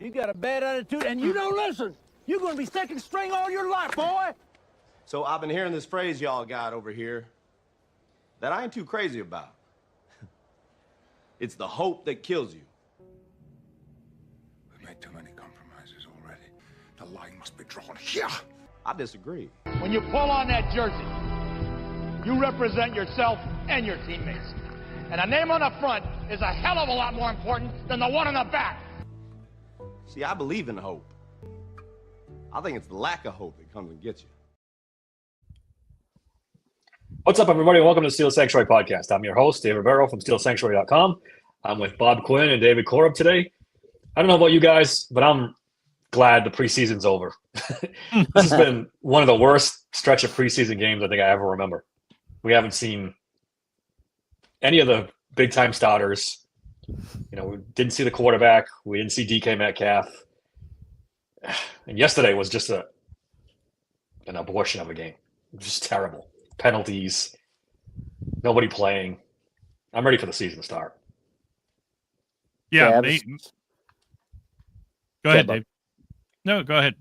You got a bad attitude, and you don't listen. You're going to be second string all your life, boy. So I've been hearing this phrase y'all got over here that I ain't too crazy about. It's the hope that kills you. We've made too many compromises already. The line must be drawn here. I disagree. When you pull on that jersey, you represent yourself and your teammates. And a name on the front is a hell of a lot more important than the one on the back. See, I believe in hope. I think it's the lack of hope that comes and gets you. What's up, everybody? Welcome to the Steel Sanctuary Podcast. I'm your host, David Barrow from SteelSanctuary.com. I'm with Bob Quinn and David Korup today. I don't know about you guys, but I'm glad the preseason's over. This has been one of the worst stretch of preseason games I think I ever remember. We haven't seen any of the big-time starters. You know, we didn't see the quarterback. We didn't see DK Metcalf. And yesterday was just an abortion of a game. Just terrible. Penalties. Nobody playing. I'm ready for the season to start. Yeah, Yeah, go ahead, Dave. No, go ahead.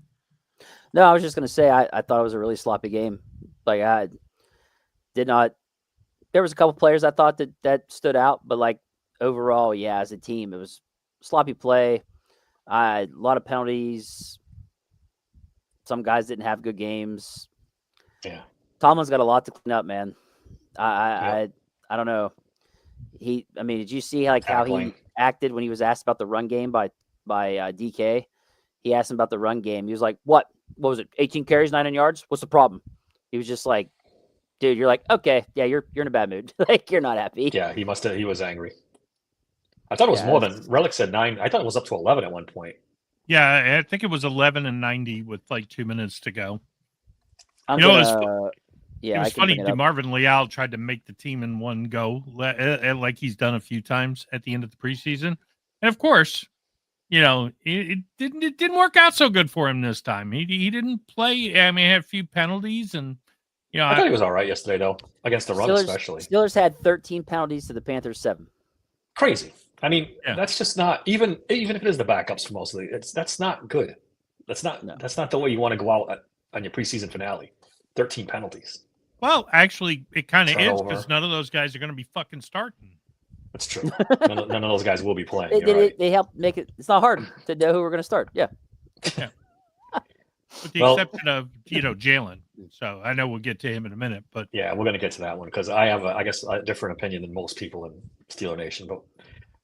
No, I was just going to say I thought it was a really sloppy game. Like, I did not – there was a couple players I thought that stood out, but, like, overall, yeah, as a team, it was sloppy play. A lot of penalties. Some guys didn't have good games. Yeah. Tomlin's got a lot to clean up, man. I don't know. Did you see like how he acted when he was asked about the run game by DK? He asked him about the run game. He was like, "What was it? 18 carries, 9 yards? What's the problem?" He was just like, "Dude, you're like, okay, yeah, you're in a bad mood. Like, you're not happy." Yeah, he was angry. I thought it was more than Relic said 9. I thought it was up to 11 at one point. Yeah, I think it was 11-90 with like 2 minutes to go. It was funny. DeMarvin Leal tried to make the team in one go, like he's done a few times at the end of the preseason. And of course, you know, it didn't work out so good for him this time. He didn't play. I mean, he had a few penalties, and you know, I thought he was all right yesterday though, against the run especially. Steelers had 13 penalties to the Panthers 7. Crazy. I mean, that's just not even if it is the backups for mostly. That's not good. That's not the way you want to go out on your preseason finale. 13 penalties. Well, actually, it kind of is because none of those guys are going to be fucking starting. That's true. None of those guys will be playing. They help make it. It's not hard to know who we're going to start. Yeah. With the exception of Jalen. So I know we'll get to him in a minute, but yeah, we're going to get to that one because I have I guess a different opinion than most people in Steeler Nation, but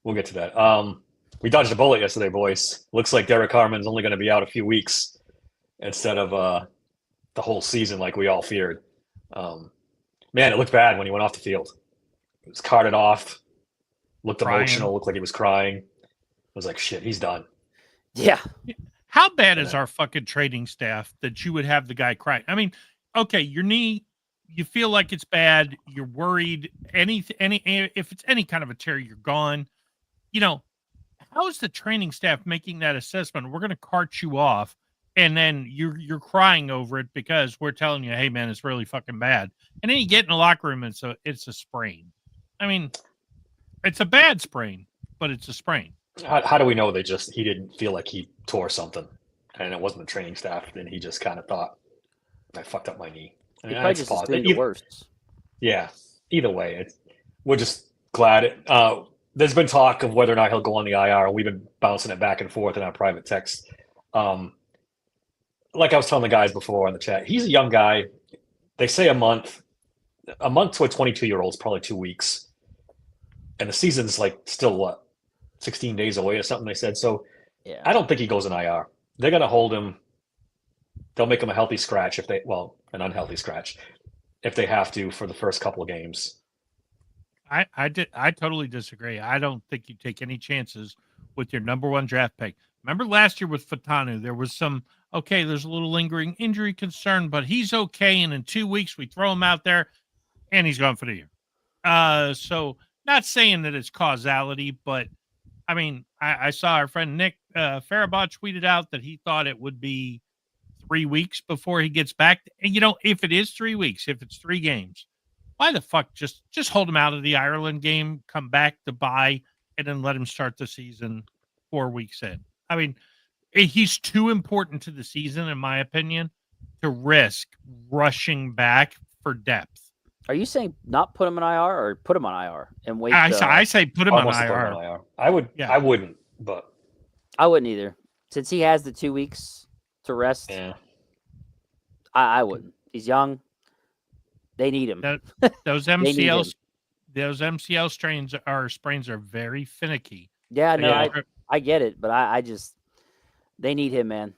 we'll get to that. We dodged a bullet yesterday, boys. Looks like Derek Carman's only going to be out a few weeks instead of the whole season like we all feared. Man, it looked bad when he went off the field. It was carted off, looked emotional, looked like he was crying. I was like, shit, he's done. Yeah. How bad is our fucking training staff that you would have the guy cry? I mean, okay, your knee, you feel like it's bad, you're worried, if it's any kind of a tear, you're gone. You know, how is the training staff making that assessment? We're going to cart you off, and then you're crying over it because we're telling you, hey man, it's really fucking bad. And then you get in the locker room and it's a sprain. I mean, it's a bad sprain, but it's a sprain. How do we know he didn't feel like he tore something and it wasn't the training staff and he just kind of thought, I fucked up my knee. He probably just assumed the worst. Yeah. Either way, we're just glad. There's been talk of whether or not he'll go on the IR, and we've been bouncing it back and forth in our private text. Like I was telling the guys before on the chat, he's a young guy. They say a month to a 22-year-old is probably 2 weeks. And the season's like still 16 days away or something they said. So yeah. I don't think he goes in IR. They're going to hold him. They'll make him a healthy scratch an unhealthy scratch if they have to for the first couple of games. I totally disagree. I don't think you take any chances with your number one draft pick. Remember last year with Fatanu, there was there's a little lingering injury concern, but he's okay. And in 2 weeks, we throw him out there and he's gone for the year. So not saying that it's causality, but I mean, I saw our friend Nick Farabot tweeted out that he thought it would be 3 weeks before he gets back. And, if it is 3 weeks, if it's 3 games, why the fuck just hold him out of the Ireland game, come back to bye, and then let him start the season 4 weeks in? I mean, he's too important to the season, in my opinion, to risk rushing back for depth. Are you saying not put him on IR or put him on IR and wait? I say put him on Almost to put him IR. on IR. I would. Yeah. I wouldn't, but I wouldn't either. Since he has the 2 weeks to rest, yeah. I wouldn't. He's young. They need him. Those MCL sprains are very finicky. Yeah, no, Yeah. I get it, but I just they need him, man.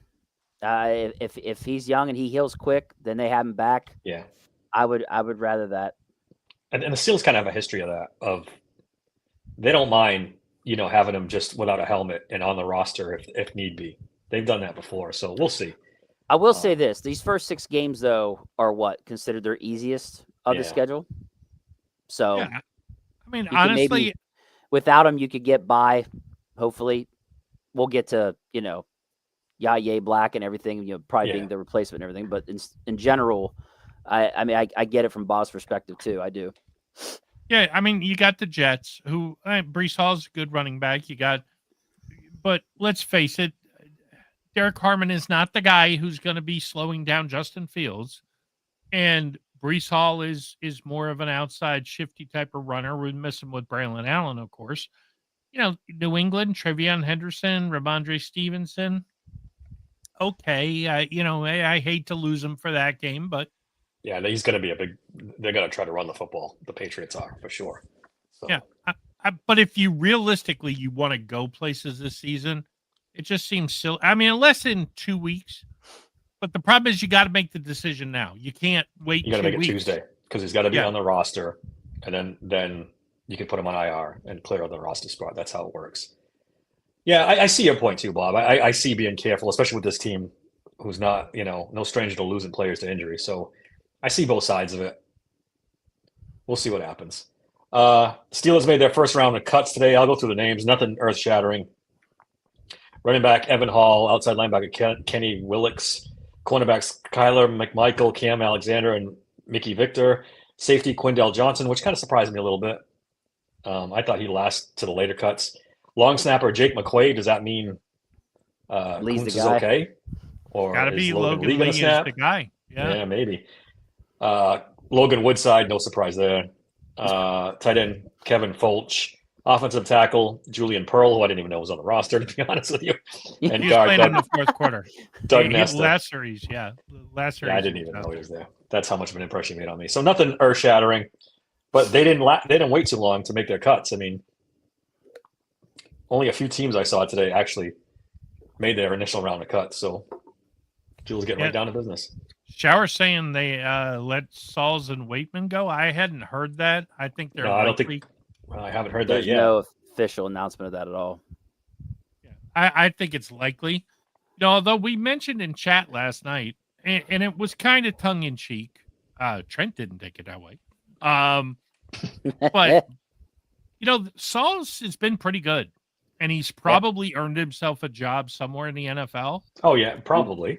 If he's young and he heals quick, then they have him back. Yeah. I would rather that. And the Seals kind of have a history of that. Of they don't mind, having him just without a helmet and on the roster if need be. They've done that before, so we'll see. I will say this: these first 6 games, though, are what considered their easiest of the schedule. So, yeah. I mean, honestly, without him, you could get by. Hopefully, we'll get to Yaya Black and everything. Probably being the replacement and everything. But in general, I get it from Bob's perspective too. I do. Yeah, I mean, you got the Jets, who Breece Hall's a good running back. But let's face it, Derek Harmon is not the guy who's going to be slowing down Justin Fields, and Breece Hall is more of an outside shifty type of runner. We miss him with Braylon Allen, of course. New England, Trevion Henderson, Ramondre Stevenson. Okay, I hate to lose him for that game, but yeah, he's going to be they're going to try to run the football. The Patriots are for sure. So. Yeah, but if you realistically you want to go places this season, it just seems silly. I mean, unless in 2 weeks. But the problem is you got to make the decision now. You can't wait. You got to make it weeks. Tuesday because he's got to be on the roster, and then you can put him on IR and clear the roster spot. That's how it works. Yeah, I see your point too, Bob. I see being careful, especially with this team, who's not no stranger to losing players to injury. So I see both sides of it. We'll see what happens. Steelers made their first round of cuts today. I'll go through the names. Nothing earth-shattering. Running back Evan Hall, outside linebacker Kenny Willix, cornerbacks Kyler McMichael, Cam Alexander, and Mickey Victor. Safety Quindell Johnson, which kind of surprised me a little bit. I thought he'd last to the later cuts. Long snapper Jake McQuaid. Does that mean Lee's Kuntz the is guy. okay? Or Gotta be Logan Lee Lee gonna is snap? the guy. Yeah, maybe. Logan Woodside, no surprise there. Tight end Kevin Folch. Offensive tackle Julian Pearl, who I didn't even know was on the roster, to be honest with you. And he's playing in the fourth quarter. Doug Nesta. Last series, yeah. Last series. Yeah, I didn't even know he was there. That's how much of an impression he made on me. So nothing earth-shattering, but they didn't wait too long to make their cuts. I mean, only a few teams I saw today actually made their initial round of cuts. So Jules getting right down to business. Shower saying they let Sauls and Waitman go. I hadn't heard that. I think they're. No, I don't think. I haven't heard There's that yet. no official announcement of that at all. Yeah, I think it's likely. Although we mentioned in chat last night, and it was kind of tongue in cheek. Trent didn't take it that way. But Sauls has been pretty good, and he's probably earned himself a job somewhere in the NFL. Oh yeah, probably,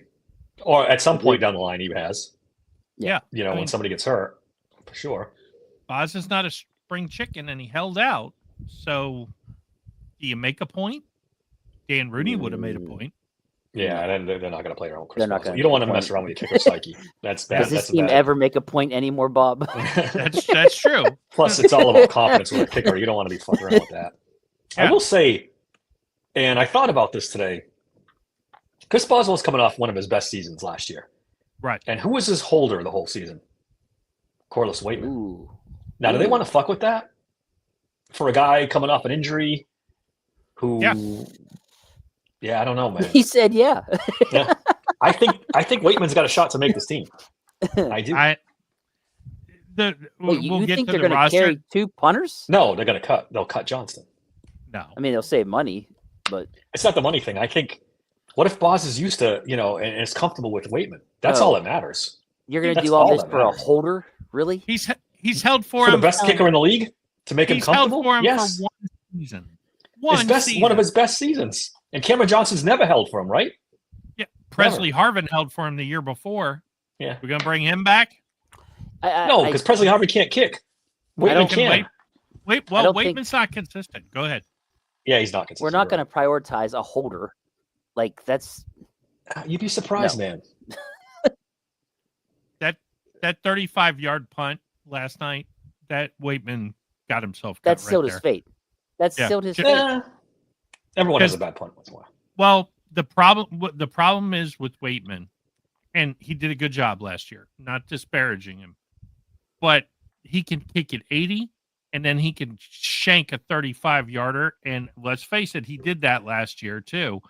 or at some point down the line he has. Yeah, when somebody gets hurt, for sure. Boz is not a spring chicken, and he held out. So, do you make a point? Dan Rooney would have made a point. Yeah, and then they're not going to play their own Chris They're not Paul. gonna You don't want to make a mess around with your kicker psyche. That's bad. Does this team ever make a point anymore, Bob? That's true. Plus, it's all about confidence with a kicker. You don't want to be fucking around with that. Yeah. I will say, and I thought about this today. Chris Boswell's coming off one of his best seasons last year. Right. And who was his holder the whole season? Corliss Waitman. Ooh. Now, do they want to fuck with that for a guy coming off an injury? Who? Yeah, I don't know, man. He said, "Yeah." Yeah. I think Waitman's got a shot to make this team. I do. We'll you get think to they're the going to roster. carry 2 punters? No, they're going to cut. They'll cut Johnston. No, I mean, they'll save money, but It's not the money thing. I think. What if Boz is used to, and is comfortable with Waitman? That's all that matters. you're going to That's do all all this that for a matters. holder? Really? he's held for For the him. best kicker in the league to make him He's held comfortable. for him Yes, for one season. one of his best seasons. And Cameron Johnson's never held for him, right? Yeah, Presley Harvin held for him the year before. Yeah. We're going to bring him back. No, because Presley Harvey can't kick. Waitman can. Waitman's not consistent. Go ahead. Yeah, he's not consistent. We're not going to prioritize a holder Like that's You'd be surprised, No. man. That 35-yard punt last night, that Waitman got himself that cut sealed right his there. fate. That Yeah. sealed his Just- fate. Everyone has a Because- bad punt once in a while. Well, the problem is with Waitman, and he did a good job last year, not disparaging him, but he can kick it 80, and then he can shank a 35-yarder. And let's face it, he did that last year too.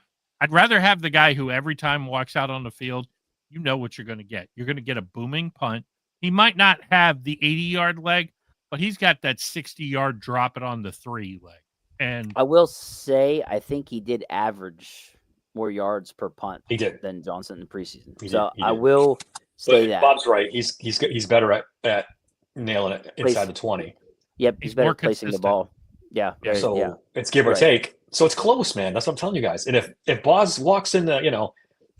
I'd rather have the guy who every time walks out on the field, you know what you're going to get. You're going to get a booming punt. He might not have the 80-yard leg, but he's got that 60-yard drop it on the 3 leg. And I will say, I think he did average more yards per punt He did. than Johnson in the preseason. He So did. I will say that. Bob's right. He's better at nailing it inside the 20. Yep, He's he's better more at placing the consistent. ball. Yeah, So yeah. it's give or Right. take. So it's close, man. That's what I'm telling you guys. And if Boz walks in the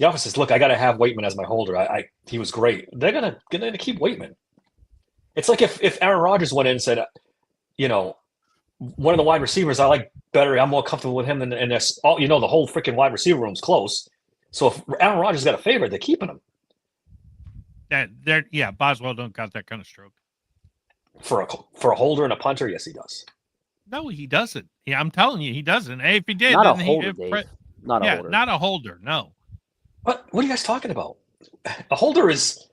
office says, look, I got to have Waitman as my holder. He was great. They're gonna keep Waitman. It's like if Aaron Rodgers went in and said, one of the wide receivers I like better, I'm more comfortable with him than this. All the whole freaking wide receiver room's close. So if Aaron Rodgers got a favorite, they're keeping him Boswell don't got that kind of stroke. for a holder and a punter. Yes, he does. No, he doesn't. Yeah, I'm telling you, he doesn't. Hey, if he did, Not a then holder, Dave. Not a holder. not a holder. No. What are you guys talking about? A holder is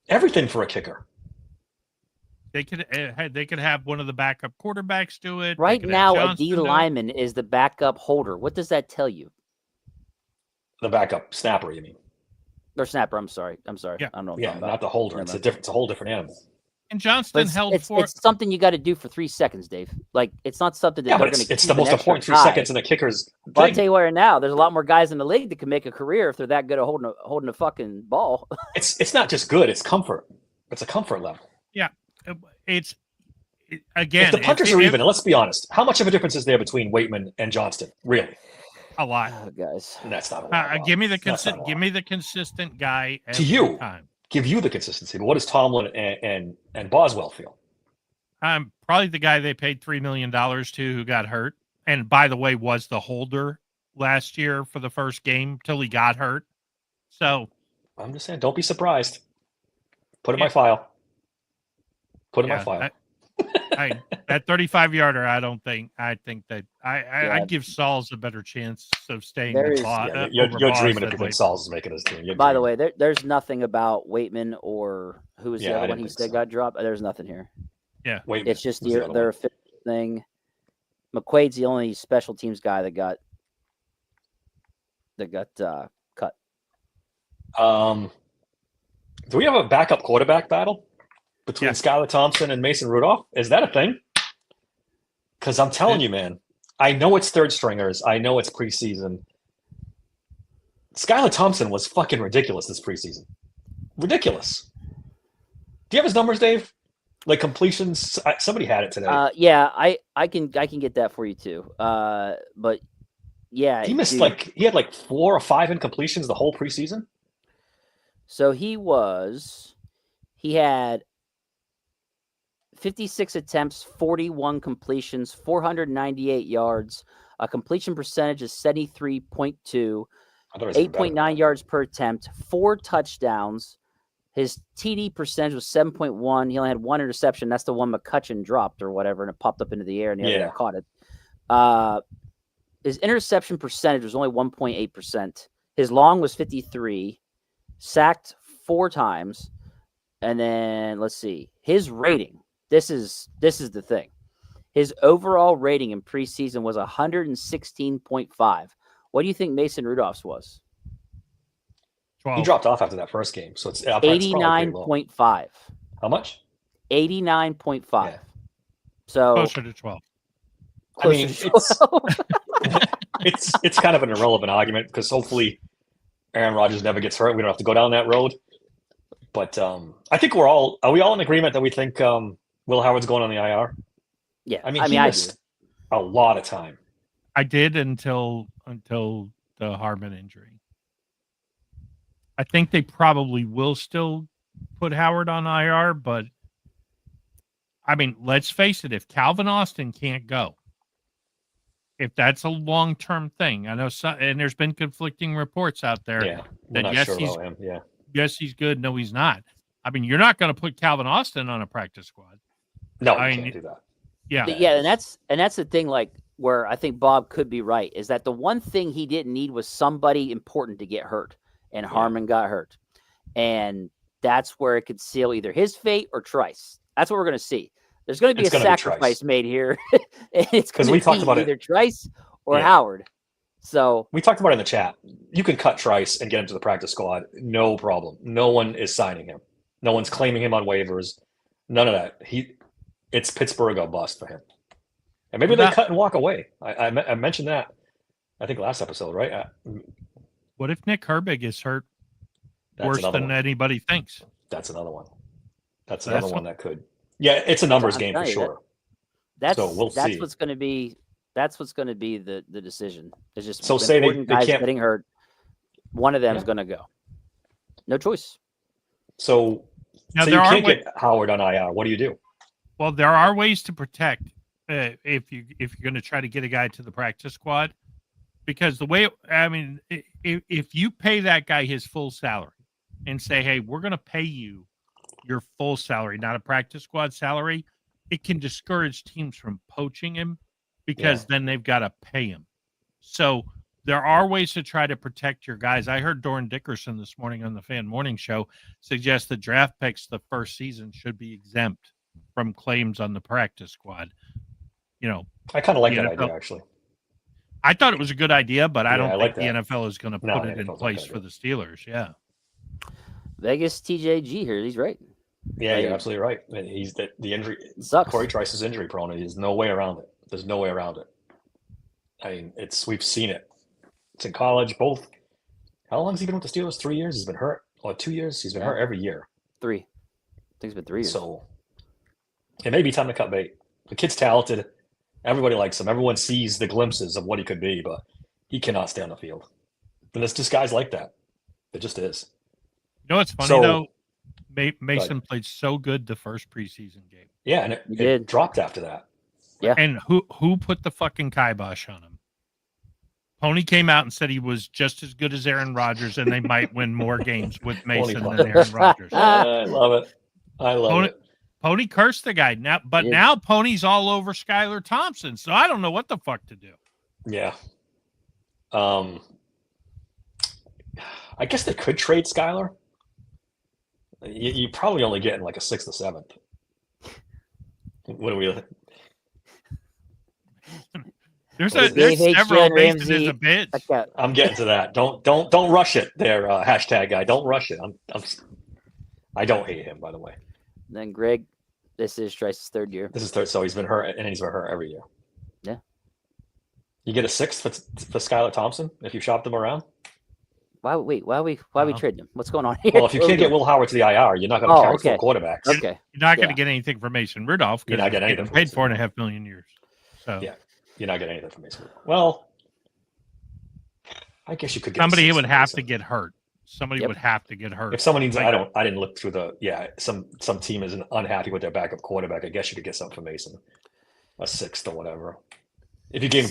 everything for a kicker. They could have one of the backup quarterbacks do it. They Right could have now, a Johnston D do it. lineman is the backup holder. What does that tell you? The backup snapper, you mean? Or snapper. I'm sorry. Yeah. I don't know. What I'm Yeah, talking about. not the holder. Never It's a whole different animal. And But Johnston held it's for something you got to do for 3 seconds, Dave. Like it's not something that Yeah, they're but going to. it's the most important 3 seconds in the kicker's But I'll thing. tell you what, right now, there's a lot more guys in the league that can make a career if they're that good at holding a fucking ball. It's not just good. It's comfort. It's a comfort level. again. If the punters are even, and let's be honest, how much of a difference is there between Waitman and Johnston? Really? a lot. Oh, guys. And that's not a lot. Bob. Give me the That's not a lot. give me the consistent guy To every you. time. Give you the consistency. But what does Tomlin and Boswell feel? I'm probably the guy they paid $3 million to who got hurt. And by the way, was the holder last year for the first game till he got hurt. So I'm just saying, don't be surprised. Put in Yeah. my file. Put in yeah, my file. that 35-yarder, I think that Yeah. I'd give Sauls a better chance of staying There with is- Boz, Yeah, you're over dreaming Boz if than you think Waitman. Sauls is making his team. You're By the dreaming. way, there's nothing about Waitman or who was Yeah, the I other one didn't he think said so. got dropped. There's nothing here. Waitman It's just was the other their one. official thing. McQuaid's the only special teams guy that got cut. Do we have a backup quarterback battle between Yeah. Skylar Thompson and Mason Rudolph? Is that a thing? Because I'm telling you, man, I know it's third stringers. I know it's preseason. Skylar Thompson was fucking ridiculous this preseason. Ridiculous. Do you have his numbers, Dave? Like completions? Somebody had it today. Yeah, I can get that for you too. But yeah, he missed dude. he had 4 or 5 incompletions the whole preseason. So he had 56 attempts, 41 completions, 498 yards. A completion percentage is 73.2, I thought it was even better than 8.9 that. yards per attempt, 4 touchdowns. His TD percentage was 7.1. He only had 1 interception. That's the one McCutcheon dropped or whatever, and it popped up into the air, and the other Yeah. guy caught it. His interception percentage was only 1.8%. His long was 53. Sacked 4 times. And then let's see. His rating. This is the thing. His overall rating in preseason was 116.5. What do you think Mason Rudolph's was? 12. He dropped off after that first game, so it's probably pretty low. 89.5. How much? 89.5. Yeah. So Closer to 12. I mean, closer to it's kind of an irrelevant argument because hopefully Aaron Rodgers never gets hurt. We don't have to go down that road. But I think are we all in agreement that we think Will Howard's going on the IR? yeah. I mean, I he do. missed a lot of time. I did until the Hardman injury. I think they probably will still put Howard on IR, but I mean, let's face it, if Calvin Austin can't go, if that's a long-term thing. I know and there's been conflicting reports out there Yeah, we're that not sure about him. Yeah, yes, he's good. No, he's not. I mean, you're not going to put Calvin Austin on a practice squad. no, I you mean, can't do that. Yeah. Yeah, and that's the thing, like, where I think Bob could be right, is that the one thing he didn't need was somebody important to get hurt, and Harmon got hurt. And that's where it could seal either his fate or Trice. That's what we're going to see. There's going to be a sacrifice made here. It's going to be talked about either Trice or Howard. So we talked about it in the chat. You can cut Trice and get him to the practice squad. No problem. No one is signing him. No one's claiming him on waivers. None of that. It's Pittsburgh or bust for him. And maybe they cut and walk away. I mentioned that, I think, last episode, right? What if Nick Herbig is hurt worse than anybody thinks? That's another one. That's another one that could. Yeah, it's a numbers game for sure. So we'll see. That's what's going to be. That's what's going to be the decision. It's just so say they guys can't getting hurt. One of them is going to go. No choice. So now you can't get Howard on IR. What do you do? Well, there are ways to protect if you're going to try to get a guy to the practice squad, because the way, I mean, if you pay that guy his full salary and say, hey, we're going to pay you your full salary, not a practice squad salary, it can discourage teams from poaching him, because then they've got to pay him. So there are ways to try to protect your guys. I heard Doran Dickerson this morning on the Fan Morning Show suggest that draft picks the first season should be exempt from claims on the practice squad. You know, I kind of like that idea, actually. I thought it was a good idea, but I don't think like the NFL is going to put it in place for the Steelers. Yeah. Vegas TJG here. He's right. Yeah, you're absolutely right. And he's the injury sucks. Corey Trice is injury prone. There's no way around it. There's no way around it. I mean, we've seen it. It's in college. Both. How long has he been with the Steelers? 3 years. He's been hurt. Or 2 years. He's been hurt every year. 3. I think it's been 3 years. So it may be time to cut bait. The kid's talented. Everybody likes him. Everyone sees the glimpses of what he could be, but he cannot stay on the field. And there's just guys like that. It just is. You know what's funny, though? Mason played so good the first preseason game. Yeah, and it dropped after that. Yeah. And who put the fucking kibosh on him? Pony came out and said he was just as good as Aaron Rodgers, and they might win more games with Mason than Aaron Rodgers. I love it. I love it. Pony cursed the guy now, but now Pony's all over Skylar Thompson, so I don't know what the fuck to do. Yeah. I guess they could trade Skylar. You probably only getting like a 6th or 7th. What are we? There's several Mason is a bitch. I'm getting to that. Don't rush it there, hashtag guy. Don't rush it. I don't hate him, by the way. Then Greg, this is Trice's 3rd year. This is 3rd, so he's been hurt, and he's been hurt every year. Yeah. You get a 6th for Skylar Thompson if you shopped him around. Why are we trading him? What's going on here? Well, if you can't get Will Howard to the IR, you're not going to carry 4 quarterbacks. Okay. You're not going to get anything for Mason Rudolph. You're not getting anything. Paid $4.5 million years. So yeah, you're not getting anything from Mason. Well, I guess you could get somebody would have to get hurt. Somebody would have to get hurt. If someone needs, I didn't look through some team is unhappy with their backup quarterback. I guess you could get something for Mason, a 6th or whatever. If you gave him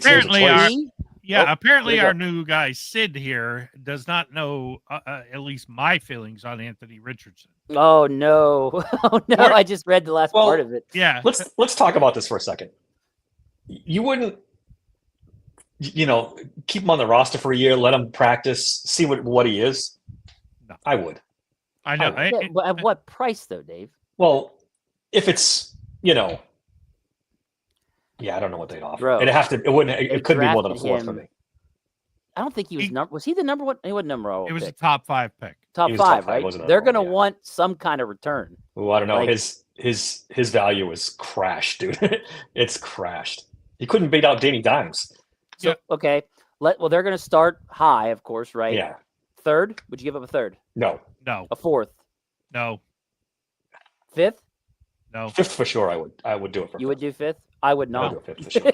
apparently our new guy Sid here does not know at least my feelings on Anthony Richardson. Oh no! I just read the last part of it. Yeah, let's talk about this for a second. You wouldn't, keep him on the roster for a year, let him practice, see what he is. No. I would. I know. At what price though, Dave? Well, if it's I don't know what they'd offer. Bro, it could be more than a 4th for me. I don't think he was was he the number one? He wasn't number 1. It was a top 5 pick. Top 5, right? They're going to want some kind of return. Oh, I don't know. His value is crashed, dude. It's crashed. He couldn't beat out Danny Dimes. So okay, they're going to start high, of course, right? Yeah. 3rd? Would you give up a 3rd? No. No. A 4th? No. 5th? No. 5th for sure. I would do it for. You would do 5th? I would not. I would do 5th for sure.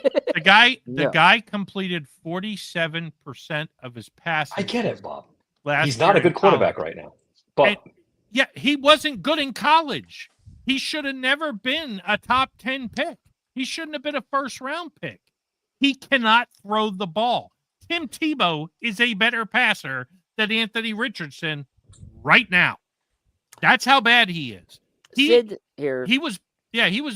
The guy completed 47% of his passes. I get it, Bob. He's not a good quarterback right now. But he wasn't good in college. He should have never been a top 10 pick. He shouldn't have been a 1st round pick. He cannot throw the ball. Tim Tebow is a better passer than Anthony Richardson right now. That's how bad he is. Sid here. He was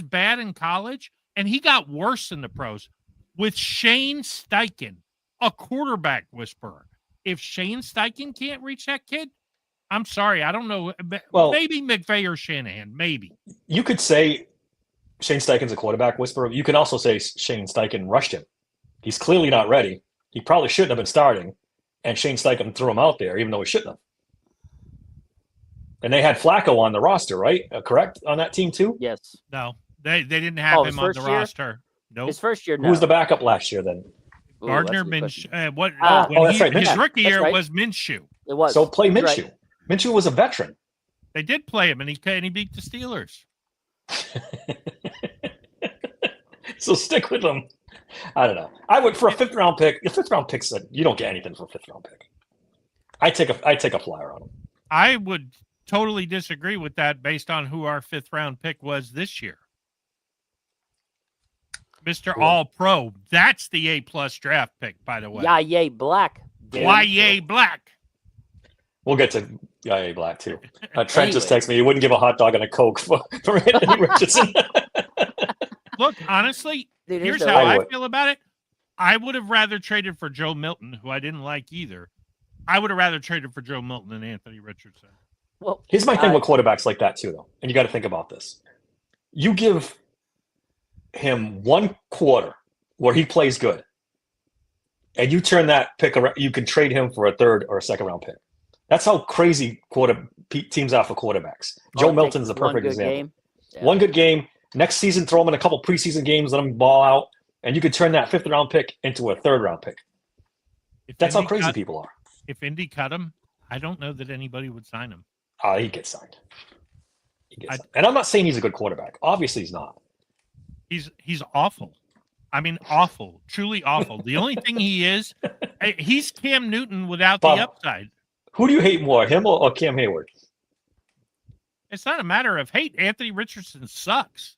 bad in college, and he got worse in the pros with Shane Steichen, a quarterback whisperer. If Shane Steichen can't reach that kid, I'm sorry. I don't know. Well, maybe McVay or Shanahan. Maybe. You could say Shane Steichen's a quarterback whisperer. You can also say Shane Steichen rushed him. He's clearly not ready. He probably shouldn't have been starting, and Shane Steichen threw him out there, even though he shouldn't have. And they had Flacco on the roster, right? Correct? On that team too? Yes. No, they didn't have him on the roster. Nope. His first year, no. Who was the backup last year then? Gardner Minshew. that's right. His Minshew. rookie year right. was Minshew. It was. So play Minshew. Right. Minshew was a veteran. They did play him, and he beat the Steelers. So stick with them. I don't know. I would for a 5th round pick. A 5th round pick said you don't get anything for a 5th round pick. I take a flyer on him. I would totally disagree with that based on who our 5th round pick was this year. Mr. Cool. All Pro. That's the A+ draft pick, by the way. Yay Black. Yay Black. We'll get to Yaya Black too. Trent just texted me. He wouldn't give a hot dog and a Coke for Anthony Richardson. Look, honestly, Dude, here's no how way. I feel about it. I would have rather traded for Joe Milton, who I didn't like either. I would have rather traded for Joe Milton than Anthony Richardson. Well, Here's my thing with quarterbacks like that too, though, and you got to think about this. You give him 1 quarter where he plays good, and you turn that pick around. You can trade him for a 3rd or a 2nd round pick. That's how crazy teams are for quarterbacks. Joe Milton's a perfect example. Yeah. 1 good game. Next season, throw him in a couple preseason games, let him ball out, and you could turn that 5th round pick into a 3rd round pick. That's how crazy people are. If Indy cut him, I don't know that anybody would sign him. He gets signed. And I'm not saying he's a good quarterback. Obviously, he's not. He's awful. I mean, awful, truly awful. The only thing he is, he's Cam Newton without Bob, the upside. Who do you hate more, him or Cam Hayward? It's not a matter of hate. Anthony Richardson sucks.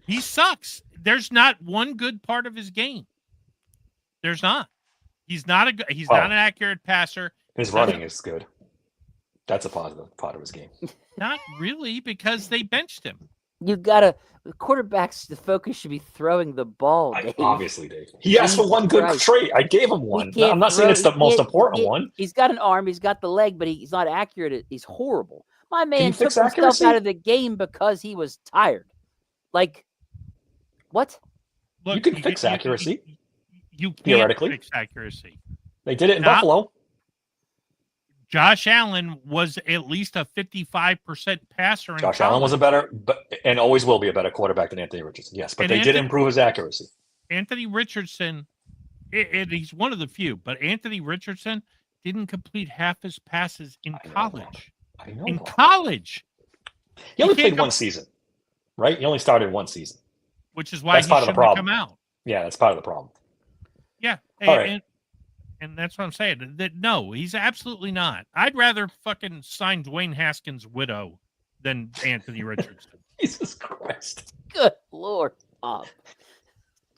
He sucks. There's not one good part of his game. There's not. He's not not an accurate passer. His running is good. That's a positive part of his game. Not really, because they benched him. You gotta quarterbacks. The focus should be throwing the ball. Dave. Obviously, Dave. He asked for 1 good trait. I gave him 1. I'm not saying it's the most important one. He's got an arm. He's got the leg, but he's not accurate. He's horrible. My man took fix himself accuracy? out of the game because he was tired. Like, what? Look, You can fix accuracy. You can't Theoretically. fix accuracy. They did it in Buffalo. Josh Allen was at least a 55% passer. Josh Allen was a better, and always will be a better quarterback than Anthony Richardson. Yes, but they did improve his accuracy. Anthony Richardson, he's one of the few, but Anthony Richardson didn't complete half his passes in college. I know. In college. He only played 1 season, right? He only started 1 season. Which is why That's he part of the shouldn't have problem. come out. Yeah, that's part of the problem. Yeah. All right. And that's what I'm saying. That no, he's absolutely not. I'd rather fucking sign Dwayne Haskins' widow than Anthony Richardson. Jesus Christ. Good Lord, Bob.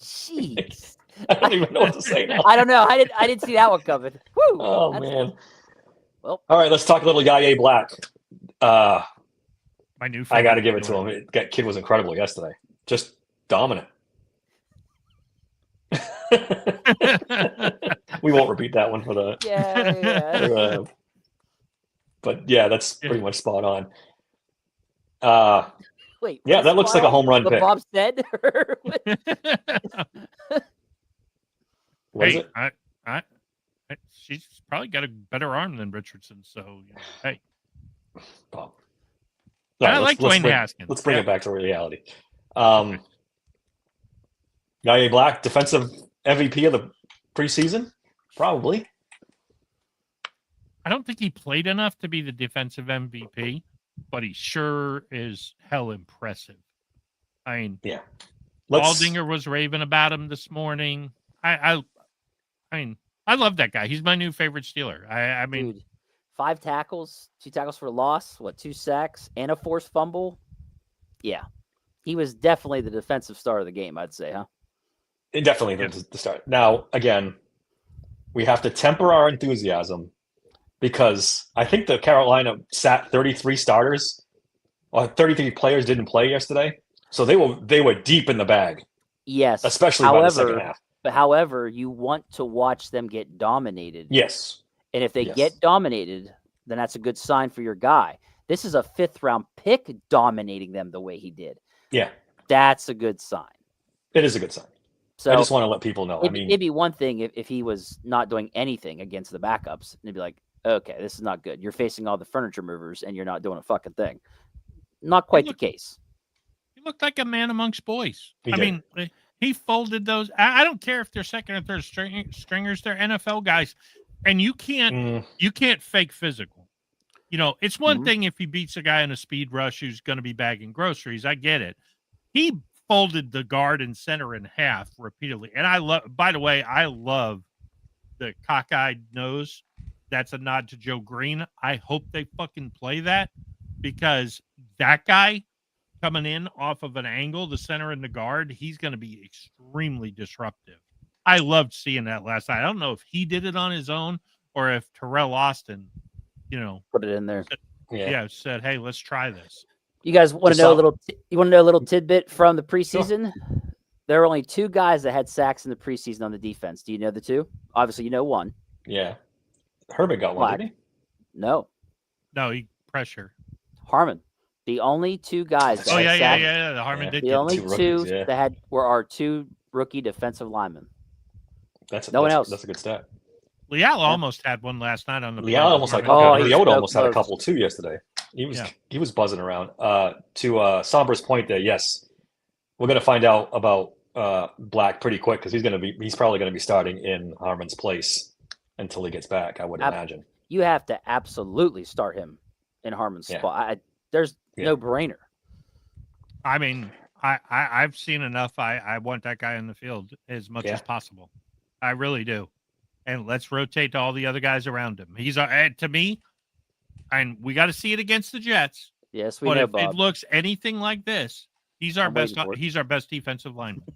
Jeez. I don't even know what to say now. I don't know. I didn't see that one coming. Woo, Oh, man. Well, all right, let's talk a little Yaya Black. My new I got to give it to him. That kid was incredible yesterday. Just dominant. We won't repeat that one for the. Yeah. But yeah, that's pretty much spot on. Wait. Yeah, that looks like a home run what pick. Bob said. Was hey, it? She's probably got a better arm than Richardson. So, hey. Bob. I like Dwayne Haskins. Let's bring it back to reality. Yaya Black, defensive MVP of the preseason? Probably. I don't think he played enough to be the defensive MVP, but he sure is hell impressive. I mean, yeah. Baldinger was raving about him this morning. I mean, I love that guy. He's my new favorite Steeler. I mean, Dude, 5 tackles, 2 tackles for loss, 2 sacks, and a forced fumble. Yeah. He was definitely the defensive star of the game, I'd say, huh? Definitely the start. Now, again, we have to temper our enthusiasm because I think the Carolina sat 33 starters, or 33 players didn't play yesterday, so they were deep in the bag. Yes, especially by the second half. But however, you want to watch them get dominated. Yes, and if they get dominated, then that's a good sign for your guy. This is a 5th-round pick dominating them the way he did. Yeah, that's a good sign. It is a good sign. So I just want to let people know. It'd be one thing if he was not doing anything against the backups, and it'd be like, okay, this is not good. You're facing all the furniture movers, and you're not doing a fucking thing. Not quite the case. He looked like a man amongst boys. I mean, he folded those. I don't care if they're second or third stringers. They're NFL guys, and you can't fake physical. You know, it's one thing if he beats a guy in a speed rush who's going to be bagging groceries. I get it. He folded the guard and center in half repeatedly. And I love the cockeyed nose. That's a nod to Joe Green. I hope they fucking play that, because that guy coming in off of an angle, the center and the guard, he's going to be extremely disruptive. I loved seeing that last night. I don't know if he did it on his own or if Terrell Austin, put it in there. Said, hey, let's try this. You guys want to know a little tidbit from the preseason? Sure. There were only 2 guys that had sacks in the preseason on the defense. Do you know the 2? Obviously, you know one. Yeah. Herbert got one, didn't he? No, he pressure. Harmon. The only 2 guys. The Harmon did. The only 2 that were our 2 rookie defensive linemen. No one else. That's a good stat. Leal almost had one last night on the. Leal almost Leota almost had a couple too yesterday. He was buzzing around. To Sombra's point there, yes, we're going to find out about Black pretty quick because he's probably going to be starting in Harmon's place until he gets back. I would imagine. You have to absolutely start him in Harmon's spot. There's no brainer. I mean, I've seen enough. I want that guy in the field as much as possible. I really do. And let's rotate to all the other guys around him. He's to me, and we got to see it against the Jets. Yes, we know, if Bob. it looks anything like this, he's our best. He's our best defensive lineman.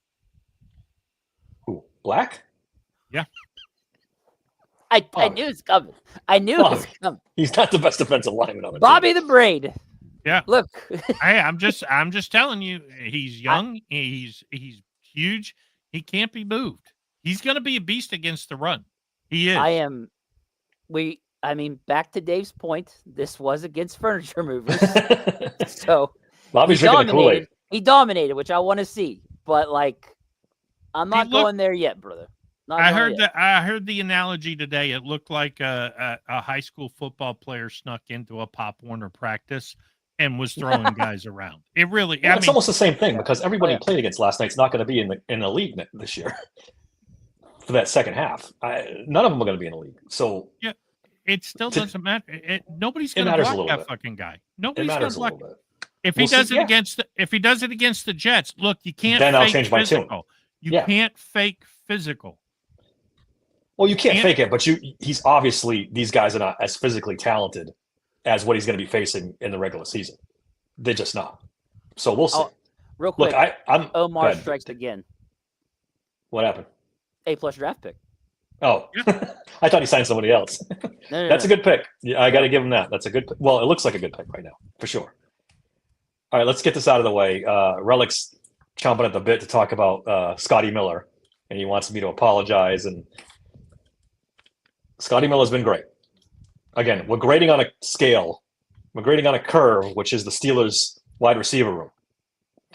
Who? Black? Yeah. I knew it's coming. I knew it was coming. He's not the best defensive lineman on the Bobby team. the Braid. Yeah. Look. Hey, I'm just telling you, he's young. He's huge. He can't be moved. He's going to be a beast against the run. He is. Back to Dave's point, this was against furniture movers. So Bobby's drinking the Kool-Aid. He dominated, which I want to see. But I'm not going there yet, brother. I heard the analogy today. It looked like a high school football player snuck into a Pop Warner practice and was throwing guys around. It really, it's almost the same thing because everybody he played against last night's not going to be in the league this year. For that second half, none of them are going to be in the league. So it still doesn't matter. Nobody's going to block that fucking guy. Nobody's going to block. If he does it against the Jets, look, you can't. Then I'll change my tune. You can't fake physical. Well, you can't fake it, but he's obviously these guys are not as physically talented as what he's going to be facing in the regular season. They're just not. So we'll see. Real quick, look, Omar strikes again. What happened? A+ draft pick. Oh, I thought he signed somebody else. No, That's a good pick. Yeah, I got to give him that. That's a good pick. Well, it looks like a good pick right now, for sure. All right, let's get this out of the way. Relic's chomping at the bit to talk about Scotty Miller, and he wants me to apologize. And Scotty Miller's been great. Again, we're grading on a scale. We're grading on a curve, which is the Steelers' wide receiver room.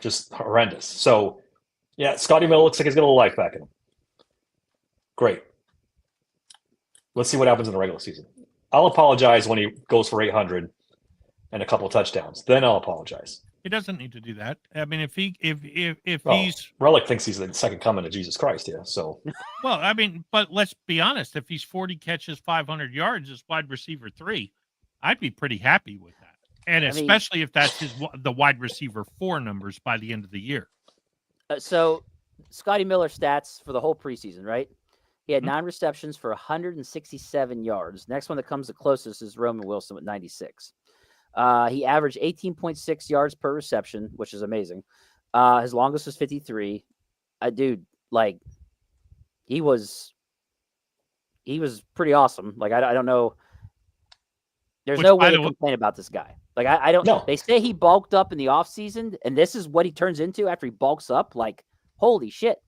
Just horrendous. So, yeah, Scotty Miller looks like he's got a little life back in him. Great. Let's see what happens in the regular season. I'll apologize when he goes for 800 and a couple of touchdowns. Then I'll apologize. He doesn't need to do that. I mean, if he's Relic thinks he's the second coming of Jesus Christ, yeah. So well, I mean, but let's be honest. If he's 40 catches, 500 yards as wide receiver 3, I'd be pretty happy with that. And especially if that's the wide receiver 4 numbers by the end of the year. So Scotty Miller stats for the whole preseason, right? He had 9 receptions for 167 yards. Next one that comes the closest is Roman Wilson with 96. He averaged 18.6 yards per reception, which is amazing. His longest was 53. Dude, like he was pretty awesome. Like I don't know. There's Which, no by way the to way- complain about this guy. Like I don't. No. They say he bulked up in the offseason, and this is what he turns into after he bulks up. Like holy shit!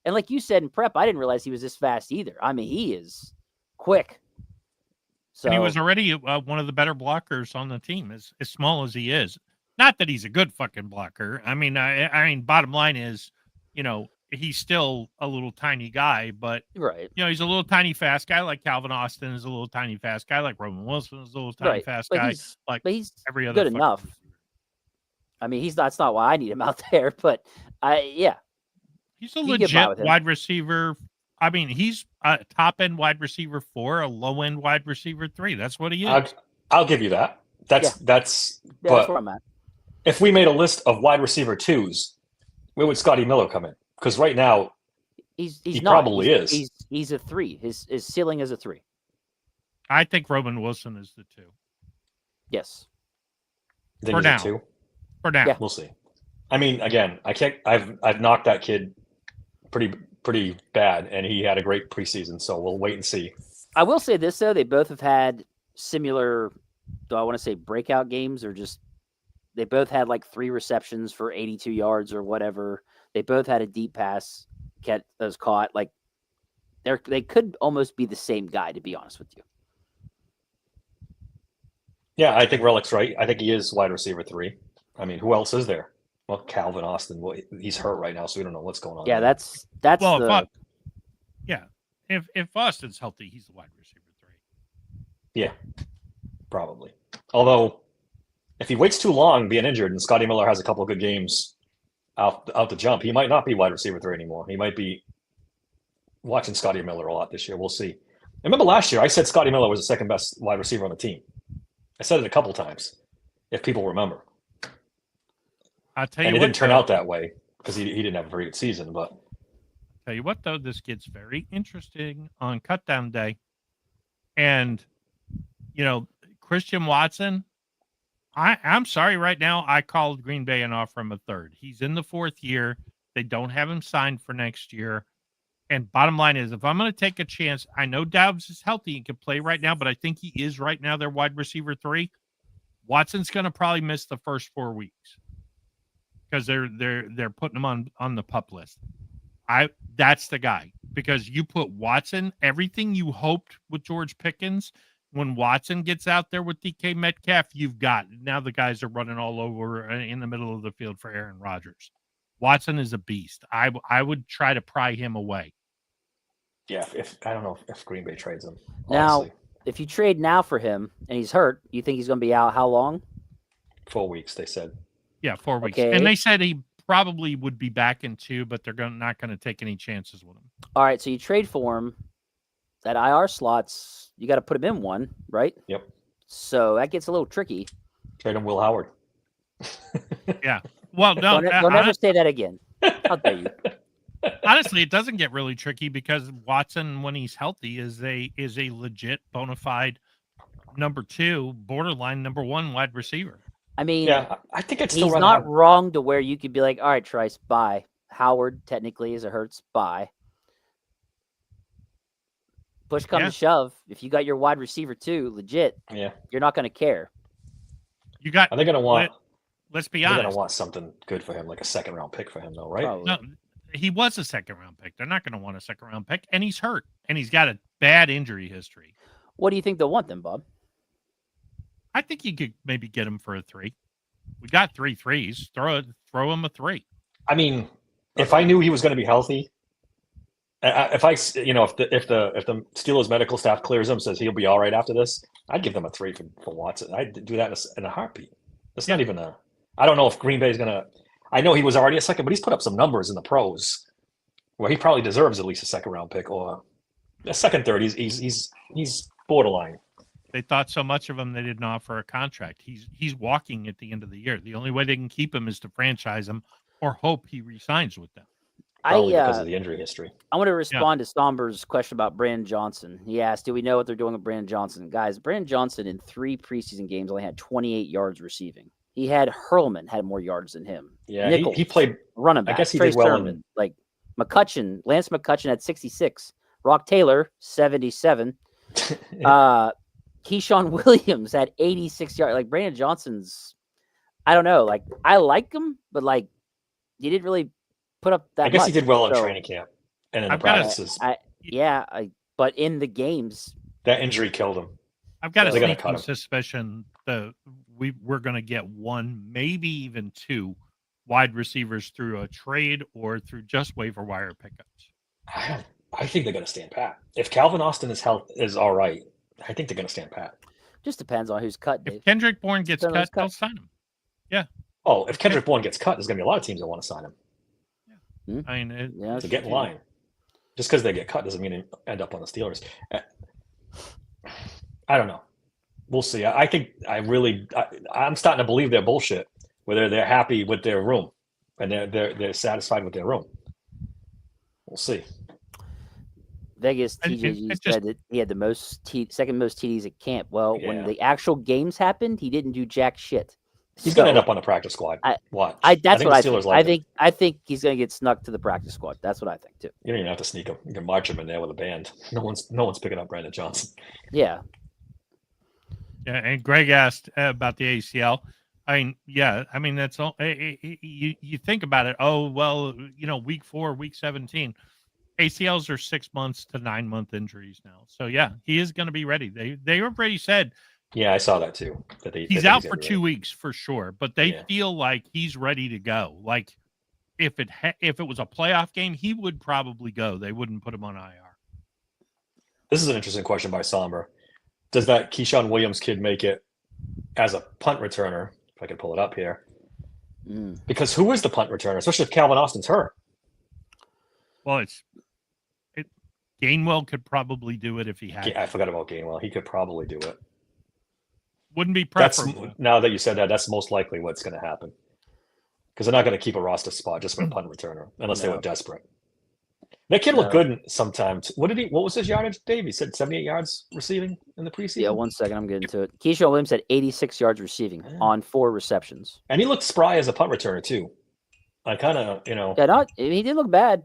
And like you said in prep, I didn't realize he was this fast either. I mean, he is quick. So And he was already one of the better blockers on the team, as small as he is. Not that he's a good fucking blocker. I mean, bottom line is, he's still a little tiny guy, but right. he's a little tiny fast guy like Calvin Austin is a little tiny fast guy, like Roman Wilson is a little tiny fast guy, like he's every other good enough. receiver. I mean, that's not why I need him out there, but he's a You get by legit with him. wide receiver. I mean, he's a top end wide receiver 4, a low end wide receiver 3. That's what he is. I'll give you that. That's that's but where I'm at. if we made a list of wide receiver 2s, where would Scotty Miller come in? Because right now He's he not. probably is. He's a 3. His ceiling is a 3. I think Roman Wilson is the 2. Yes. Then For he's a now. 2. For now. Yeah. We'll see. I mean, again, I've knocked that kid pretty bad, and he had a great preseason. So we'll wait and see. I will say this though: they both have had similar. Do I want to say breakout games or just? They both had like 3 receptions for 82 yards or whatever. They both had a deep pass that was caught. Like they could almost be the same guy, to be honest with you. Yeah, I think Relic's right. I think he is wide receiver 3. I mean, who else is there? Well, Calvin Austin. Well, he's hurt right now, so we don't know what's going on. Yeah, there. that's Well, if Austin's healthy, he's the wide receiver 3. Yeah, probably. Although, if he waits too long being injured and Scotty Miller has a couple of good games out the jump, he might not be wide receiver 3 anymore. He might be watching Scotty Miller a lot this year. We'll see. I remember last year I said Scotty Miller was the second best wide receiver on the team. I said it a couple times, if people remember. I'll tell you And it what, didn't turn though, out that way because he didn't have a very good season. But Tell you what, though, this gets very interesting on cutdown day. And, Christian Watson, I'm sorry right now. I called Green Bay and offer him a 3rd. He's in the 4th year. They don't have him signed for next year. And bottom line is, if I'm going to take a chance, I know Doubs is healthy and can play right now, but I think he is right now their wide receiver 3. Watson's going to probably miss the first 4 weeks because they're putting him on the PUP list. That's the guy, because you put Watson, everything you hoped with George Pickens, when Watson gets out there with DK Metcalf, you've got now the guys are running all over in the middle of the field for Aaron Rodgers. Watson is a beast. I would try to pry him away. yeah, if I don't know if Green Bay trades him. Now, Honestly. if you trade now for him and he's hurt, you think he's going to be out how long? 4 weeks, they said. Yeah, 4 weeks. Okay. And they said he probably would be back in 2, but they're not going to take any chances with him. All right, so you trade for him. That IR slots, you got to put him in one, right? Yep. So that gets a little tricky. Trade him Will Howard. Yeah. Well, no, Don't ever say that again. How dare you? honestly, it doesn't get really tricky because Watson, when he's healthy, is a legit bona fide number 2, borderline number 1 wide receiver. I mean, Yeah, I think it's still he's running not out. wrong to where you could be like, all right, Trice, bye. Howard technically is a Hurts, bye. Push come Yeah. to shove, if you got your wide receiver 2, legit, Yeah, you're not going to care. You got. are they going to want? Let's be They're going honest. to want something good for him, like a second-round pick for him, though, right? Probably. No, he was a 2nd-round pick. They're not going to want a 2nd-round pick, and he's hurt, and he's got a bad injury history. What do you think they'll want then, Bob? I think you could maybe get him for a 3. We got 3 threes. Throw him a 3. I mean, if I knew he was going to be healthy, if the Steelers medical staff clears him, says he'll be all right after this, I'd give them a 3 for Watson. I'd do that in a heartbeat. It's not even a. I don't know if Green Bay is going to. I know he was already a 2nd, but he's put up some numbers in the pros where he probably deserves at least a 2nd-round pick or a 2nd, 3rd. He's borderline. They thought so much of him they didn't offer a contract. He's walking at the end of the year. The only way they can keep him is to franchise him or hope he resigns with them. Probably because of the injury history. I want to respond to Stomber's question about Brandon Johnson. He asked, do we know what they're doing with Brandon Johnson? Guys, Brandon Johnson in 3 preseason games only had 28 yards receiving. He had Hurlman had more yards than him. Yeah, Nichols, he played. running back. I guess he Trace did well Sermon, Lance McCutcheon at 66. Rock Taylor, 77. Keyshawn Williams at 86 yards. Like Brandon Johnson's, I don't know. Like I like him, but like he didn't really put up that. I guess much, he did well in so training camp and in the I've got a- practices. But in the games, That injury killed him. I've got a They're gonna cut sneaking him. suspicion that we're going to get one, maybe even two wide receivers through a trade or through just waiver wire pickups. I think they're going to stand pat. If Calvin Austin's health is all right, I think they're going to stand pat. just depends on who's cut. Dave. If Kendrick Bourne gets Depends on cut, who's they'll sign him. Oh, if Kendrick Bourne gets cut, there's going to be a lot of teams that want to sign him. I mean, Yeah, To get in line. Just because they get cut doesn't mean they end up on the Steelers. I don't know. We'll see. I'm starting to believe their bullshit, where they're happy with their room and they're satisfied with their room. We'll see. Vegas And- TJG and said that he had the second most TDs at camp. Well, when Yeah. the actual games happened, he didn't do jack shit. He's going to end up on the practice squad. Watch. That's what I the Steelers think. like him. I think he's going to get snuck to the practice squad. That's what I think too. You don't even have to sneak him. You can march him in there with a band. No one's picking up Brandon Johnson. Yeah, yeah. And Greg asked about the ACL. I mean, that's all. You think about it. Oh well, week 4, week 17. ACLs are 6 months to 9 month injuries now. So yeah, he is going to be ready. They already said. Yeah, I saw that too. He's out for 2 weeks for sure, but they Yeah. feel like he's ready to go. Like if it was a playoff game, he would probably go. They wouldn't put him on IR. This is an interesting question by Somber. Does that Keyshawn Williams kid make it as a punt returner? If I can pull it up here. Because who is the punt returner, especially if Calvin Austin's hurt? Well, Gainwell could probably do it if he had. I forgot about Gainwell. He could probably do it. Wouldn't be That's preferable. now that you said that, that's most likely what's going to happen. Because they're not going to keep a roster spot just for a punt returner unless they were desperate. That kid looked good sometimes. What was his yardage, Dave? He said 78 yards receiving in the preseason. Yeah, 1 second. I'm getting to it. Keyshawn Williams had 86 yards receiving on 4 receptions. And he looked spry as a punt returner too. I kind of, Yeah, he didn't look bad.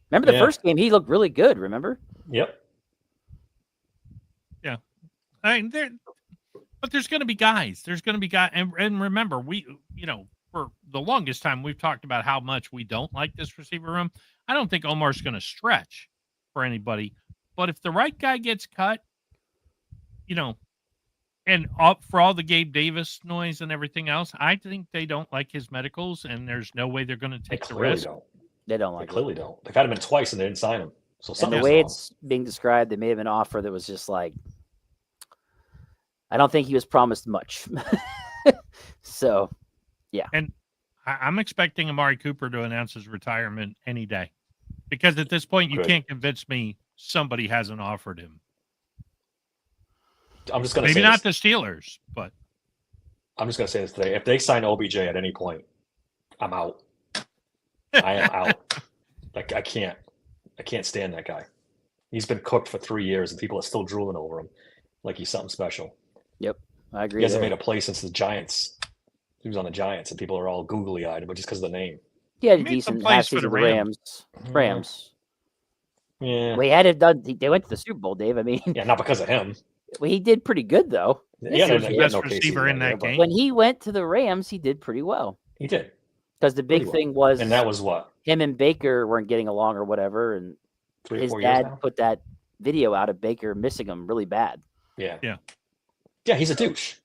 Remember the first game? He looked really good. Remember? Yep. Yeah, but there's going to be guys. There's going to be guys, and remember, for the longest time we've talked about how much we don't like this receiver room. I don't think Omar's going to stretch for anybody, but if the right guy gets cut, and for all the Gabe Davis noise and everything else, I think they don't like his medicals, and there's no way they're going to take the risk. They don't They like clearly don't. They've had him in twice and they didn't sign him. So And something's the way wrong. it's being described, they may have an offer that was just like, I don't think he was promised much. So, yeah. And I'm expecting Amari Cooper to announce his retirement any day, because at this point you can't convince me somebody hasn't offered him. I'm just going to Maybe say not this. the Steelers, but I'm just going to say this today. If they sign OBJ at any point, I'm out. I am out. Like I can't stand that guy. He's been cooked for 3 years and people are still drooling over him like he's something special. Yep, I agree. He hasn't made a play since the Giants. He was on the Giants and people are all googly eyed, but just because of the name. He had a He made some decent plays half for the season with Rams. Rams. Yeah. Well, he had it done. They went to the Super Bowl, Dave. I mean, Yeah, not because of him. well, he did pretty good though. Yeah, he was he the had best no KC receiver in that year, but game. When he went to the Rams, he did pretty well. He did. Because the big Pretty well. thing was, And that was what? him and Baker weren't getting along or whatever, and 3 or his 4 years dad now? put that video out of Baker missing him really bad. Yeah. Yeah. Yeah, he's a douche.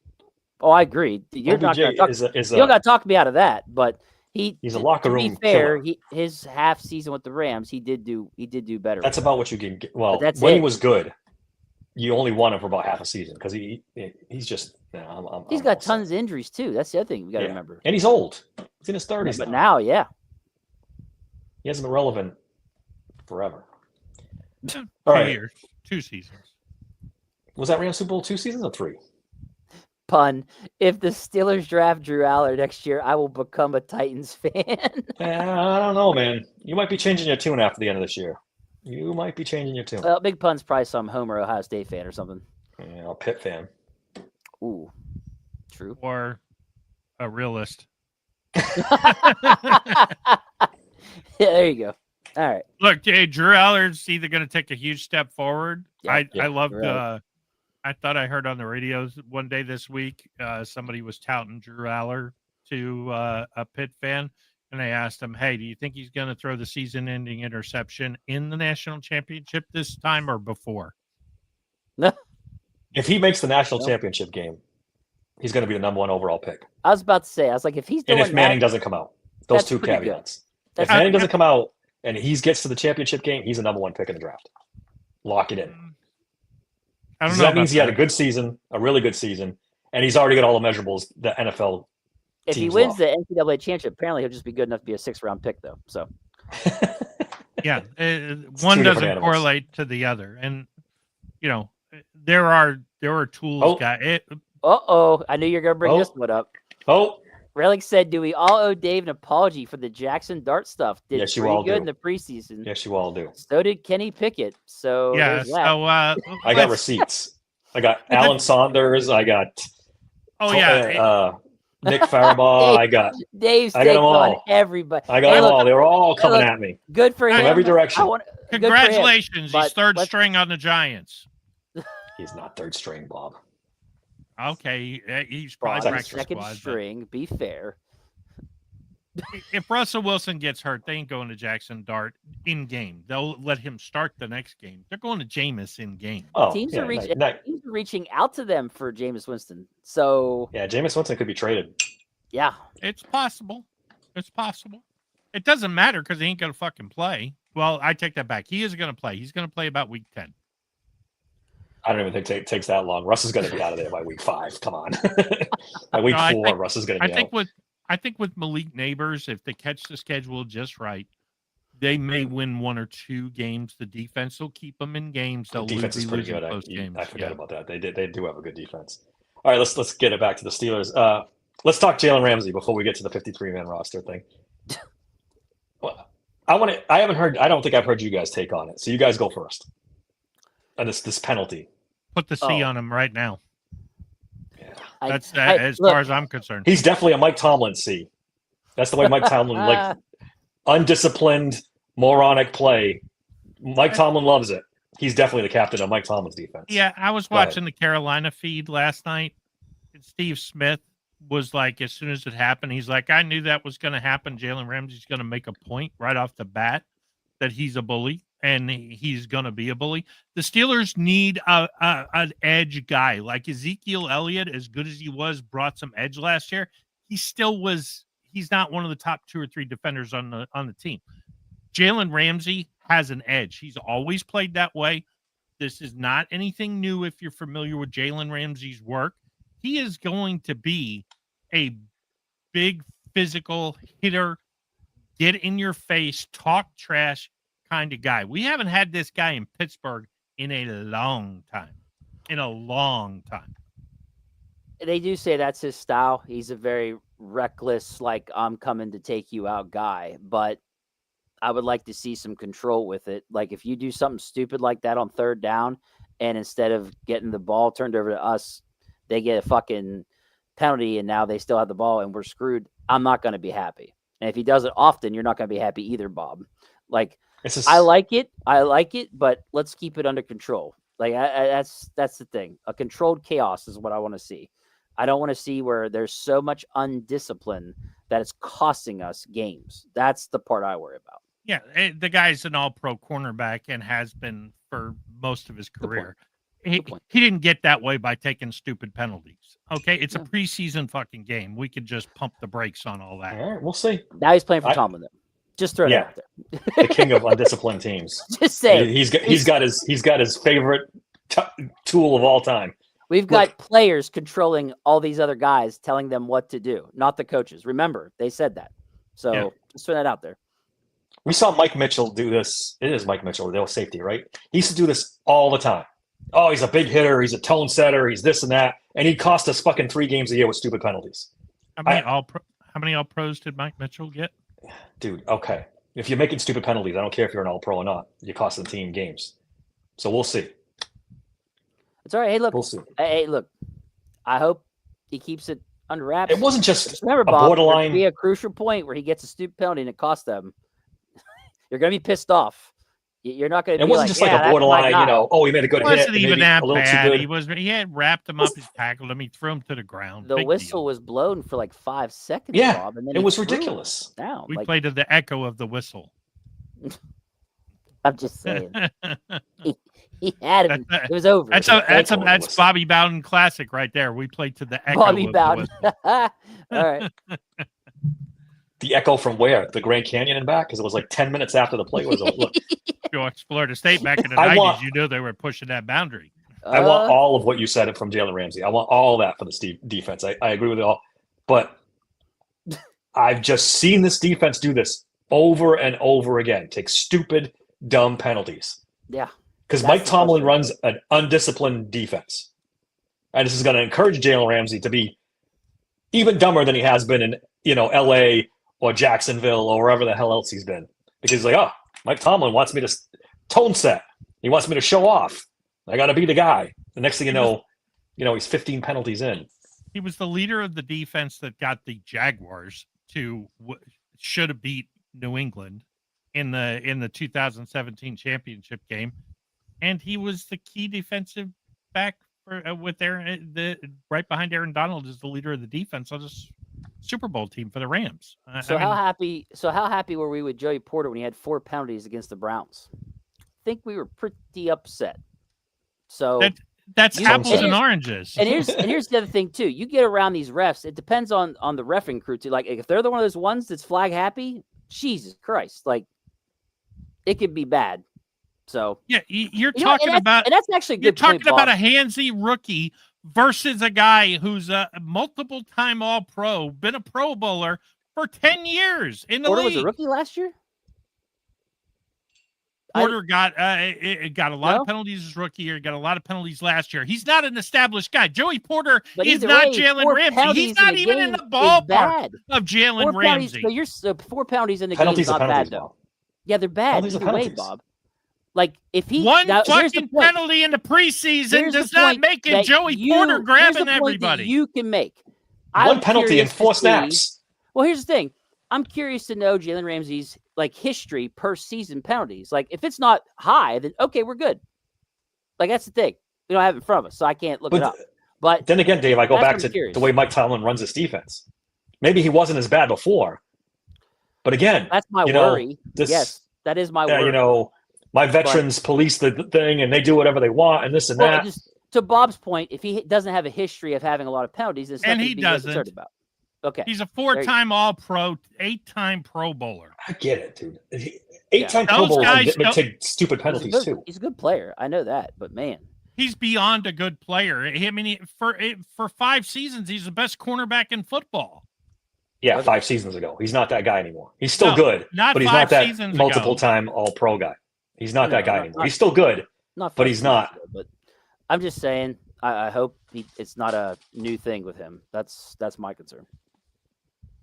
Oh, I agree. You're not OBJ going to talk. is You don't got to talk me out of that. But he's a locker to room be fair, killer. his half season with the Rams, he did do better. That's about what you can get. Well, But that's when he it. was good, you only want him for about half a season because he's just. He's got tons of injuries too. That's the other thing we got to Yeah. remember. And he's old. He's in his 30s But now. now, yeah, He hasn't been relevant forever. Two All right. years, 2 seasons. Was that Rams Super Bowl 2 seasons or 3? pun. If the Steelers draft Drew Aller next year, I will become a Titans fan. I don't know, man. You might be changing your tune after the end of this year. You might be changing your tune. Well, Big Pun's probably some Homer Ohio State fan or something. Yeah, a Pitt fan. Ooh, true. Or a realist. Yeah, there you go. All right. Look, Drew Allard's either going to take a huge step forward. Yeah, I loved. right. I thought I heard on the radio one day this week, somebody was touting Drew Allard to a Pitt fan, and they asked him, "Hey, do you think he's going to throw the season-ending interception in the national championship this time or before?" If he makes the national championship game, he's going to be the number 1 overall pick. I was about to say, I was like, if he's doing and if Manning that, doesn't come out, those that's two pretty caveats. good. If Manning doesn't come out and he gets to the championship game, he's a number 1 pick in the draft. Lock it in. I don't know. That means he had a good season, a really good season, and he's already got all the measurables the NFL. If he wins the NCAA championship, apparently he'll just be good enough to be a 6th-round pick, though. So, yeah, one doesn't correlate to the other, and there are tools. I knew you were going to bring this one up. Relic said, "Do we all owe Dave an apology for the Jackson Dart stuff? Did yes, you pretty all good do. in the preseason. Yes, you all do. So did Kenny Pickett. So yeah, I got receipts. I got Alan Saunders. I got Nick Farabaugh. I got Dave's I got them all. on everybody. I got them all. They were all coming at me. Good for him. From every direction. Congratulations, he's third string on the Giants. He's not third string, Bob. Okay, he's probably second string. Be fair. If Russell Wilson gets hurt, they ain't going to Jackson Dart in game. They'll let him start the next game. They're going to Jameis in game. Teams are reaching out to them for Jameis Winston. So Jameis Winston could be traded. Yeah, it's possible. It's possible. It doesn't matter because he ain't going to fucking play. Well, I take that back. He is going to play. He's going to play about week 10. I don't even think it takes that long. Russ is going to be out of there by week 5. Come on. By week 4, Russ is going to be out. I think with Malik Neighbors, if they catch the schedule just right, they may win 1 or 2 games. The defense will keep them in games. The defense is pretty good. Games. I forgot about that. They do have a good defense. All right, let's get it back to the Steelers. Let's talk Jalen Ramsey before we get to the 53-man roster thing. Well, I don't think I've heard you guys take on it. So you guys go first. And this penalty. Put the C on him right now. Yeah. That's as far as I'm concerned. He's definitely a Mike Tomlin C. That's the way Mike Tomlin undisciplined, moronic play. Mike Tomlin loves it. He's definitely the captain of Mike Tomlin's defense. Yeah, I was watching the Carolina feed last night. And Steve Smith was like, as soon as it happened, he's like, I knew that was going to happen. Jalen Ramsey's going to make a point right off the bat that he's a bully. And he's going to be a bully. The Steelers need an edge guy. Like Ezekiel Elliott, as good as he was, brought some edge last year. He's not one of the top 2 or 3 defenders on the team. Jalen Ramsey has an edge. He's always played that way. This is not anything new if you're familiar with Jalen Ramsey's work. He is going to be a big physical hitter, get in your face, talk trash kind of guy. We haven't had this guy in Pittsburgh in a long time. They do say that's his style. He's a very reckless, like, I'm coming to take you out guy. But I would like to see some control with it. Like, if you do something stupid like that on 3rd down, and instead of getting the ball turned over to us, they get a fucking penalty, and now they still have the ball and we're screwed, I'm not going to be happy. And if he does it often, you're not going to be happy either, Bob. Like, I like it, but let's keep it under control. Like, that's the thing. A controlled chaos is what I want to see. I don't want to see where there's so much undiscipline that it's costing us games. That's the part I worry about. Yeah, the guy's an all-pro cornerback and has been for most of his career. He didn't get that way by taking stupid penalties. Okay, it's a preseason fucking game. We could just pump the brakes on all that. All right, we'll see. Now he's playing for Tomlin, though. Just throw it out there. The king of undisciplined teams. Just say he's got his favorite tool of all time. We've got players controlling all these other guys, telling them what to do, not the coaches. Remember, they said that. So just throw that out there. We saw Mike Mitchell do this. It is Mike Mitchell, the safety, right? He used to do this all the time. Oh, he's a big hitter. He's a tone setter. He's this and that. And he cost us fucking 3 games a year with stupid penalties. How many all pros did Mike Mitchell get? Dude, okay. If you're making stupid penalties, I don't care if you're an all pro or not. You're costing the team games. So we'll see. It's all right. Hey, look. We'll see. Hey, look. I hope he keeps it under wraps. It wasn't just remember, a Bob, borderline. There'd be a crucial point where he gets a stupid penalty and it costs them. You're going to be pissed off. You're not going to. It wasn't just like a borderline, he made a good It hit. wasn't even that a little bad. too good. He had wrapped him up, he tackled him, he threw him to the ground. The Big whistle deal. was blown for like 5 seconds, Yeah, Bob, and then it he was threw ridiculous. it down. We played to the echo of the whistle. I'm just saying. He had him. It was over. That's Bobby Bowden classic right there. We played to the echo. Bobby of Bowden. The All right. The echo from where? The Grand Canyon and back? Because it was like 10 minutes after the play was over. Look, George Florida State back in the I 90s, want- you knew they were pushing that boundary. I want all of what you said from Jalen Ramsey. I want all that for the defense. I agree with it all. But I've just seen this defense do this over and over again. Take stupid, dumb penalties. Yeah. Because That's Mike the Tomlin question. runs an undisciplined defense. And this is going to encourage Jalen Ramsey to be even dumber than he has been in, LA or Jacksonville or wherever the hell else he's been. Because he's like, Mike Tomlin wants me to tone set. He wants me to show off. I got to be the guy. The next thing you know, he's 15 penalties in. He was the leader of the defense that got the Jaguars to should have beat New England in the 2017 championship game, and he was the key defensive back for with right behind Aaron Donald as the leader of the defense on this Super Bowl team for the Rams. How happy were we with Joey Porter when he had 4 penalties against the Browns? I think we were pretty upset. So that's apples and oranges. And here's the other thing too. You get around these refs. It depends on the reffing crew too. Like if they're the one of those ones that's flag happy, Jesus Christ, like it could be bad. So yeah, you're talking about, and that's actually a good. You're talking point, about Bob. a handsy rookie versus a guy who's a multiple-time All-Pro, been a Pro Bowler for 10 years in the Porter league. was a rookie last year. Porter got a lot of penalties his rookie year. Got a lot of penalties last year. He's not an established guy. Joey Porter But is either not way, Jalen 4 Ramsey. penalties He's not in a even in game the is ballpark bad. of Jalen 4 penalties. Ramsey. So you're 4 penalties in the Penalties game is are not penalties, bad though. Bob. Yeah, they're bad. Penalties are Either way, penalties. Bob. Like if he One now, here's the fucking point. penalty in the preseason Here's the does not point make it that Joey you- Porter here's the grabbing point that everybody. you can make. One I'm penalty and curious 4 to see- snaps. Well, here's the thing. I'm curious to know Jalen Ramsey's like history per season penalties. Like if it's not high, then okay, we're good. Like that's the thing. We don't have it in front of us, so I can't look it up. But Then again, Dave, I go That's back what to I'm curious. the way Mike Tomlin runs his defense. Maybe he wasn't as bad before, but again, that's my you know, worry. this- Yes, that is my worry. my veterans police the thing and they do whatever they want and this and Well, that. just to Bob's point, if he doesn't have a history of having a lot of penalties, it's And nothing he to be doesn't. concerned about. Okay. He's a 4-time All-Pro, 8-time Pro Bowler. I get it, dude. 8-time Those Pro Bowl guys and don't- take stupid penalties he's too. He's a good player. I know that, but man, He's beyond a good player. I mean, for 5 seasons, he's the best cornerback in football. Yeah, 5 seasons ago. He's not that guy anymore. He's still No, good, not but he's 5 not that seasons ago. multiple-time All-Pro guy. He's not that guy not- anymore. He's still good. not. But 5 he's seasons not. ago, But I'm just saying. I hope it's not a new thing with him. That's my concern.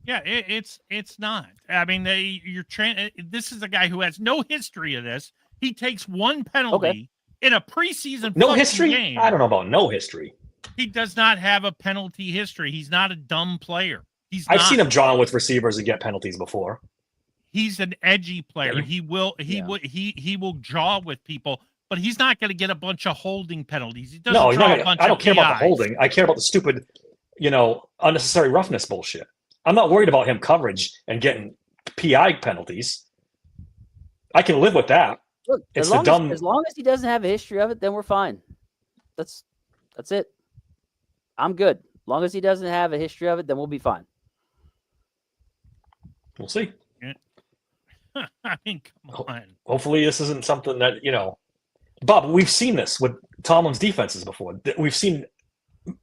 Yeah, it's not. I mean, this is a guy who has no history of this. He takes 1 penalty in a preseason No fucking history? game. I don't know about no history. He does not have a penalty history. He's not a dumb player. I've seen him draw with receivers and get penalties before. He's an edgy player. Yeah, He will draw with people, but he's not going to get a bunch of holding penalties. He doesn't No, he's draw not a bunch I don't of care about the PIs. holding. I care about the stupid, unnecessary roughness bullshit. I'm not worried about him coverage and getting PI penalties. I can live with that. Look, It's as the long dumb- as long as he doesn't have a history of it, then we're fine. That's it. I'm good. As long as he doesn't have a history of it, then we'll be fine. We'll see. I mean, come on. Hopefully this isn't something that, Bob, we've seen this with Tomlin's defenses before. We've seen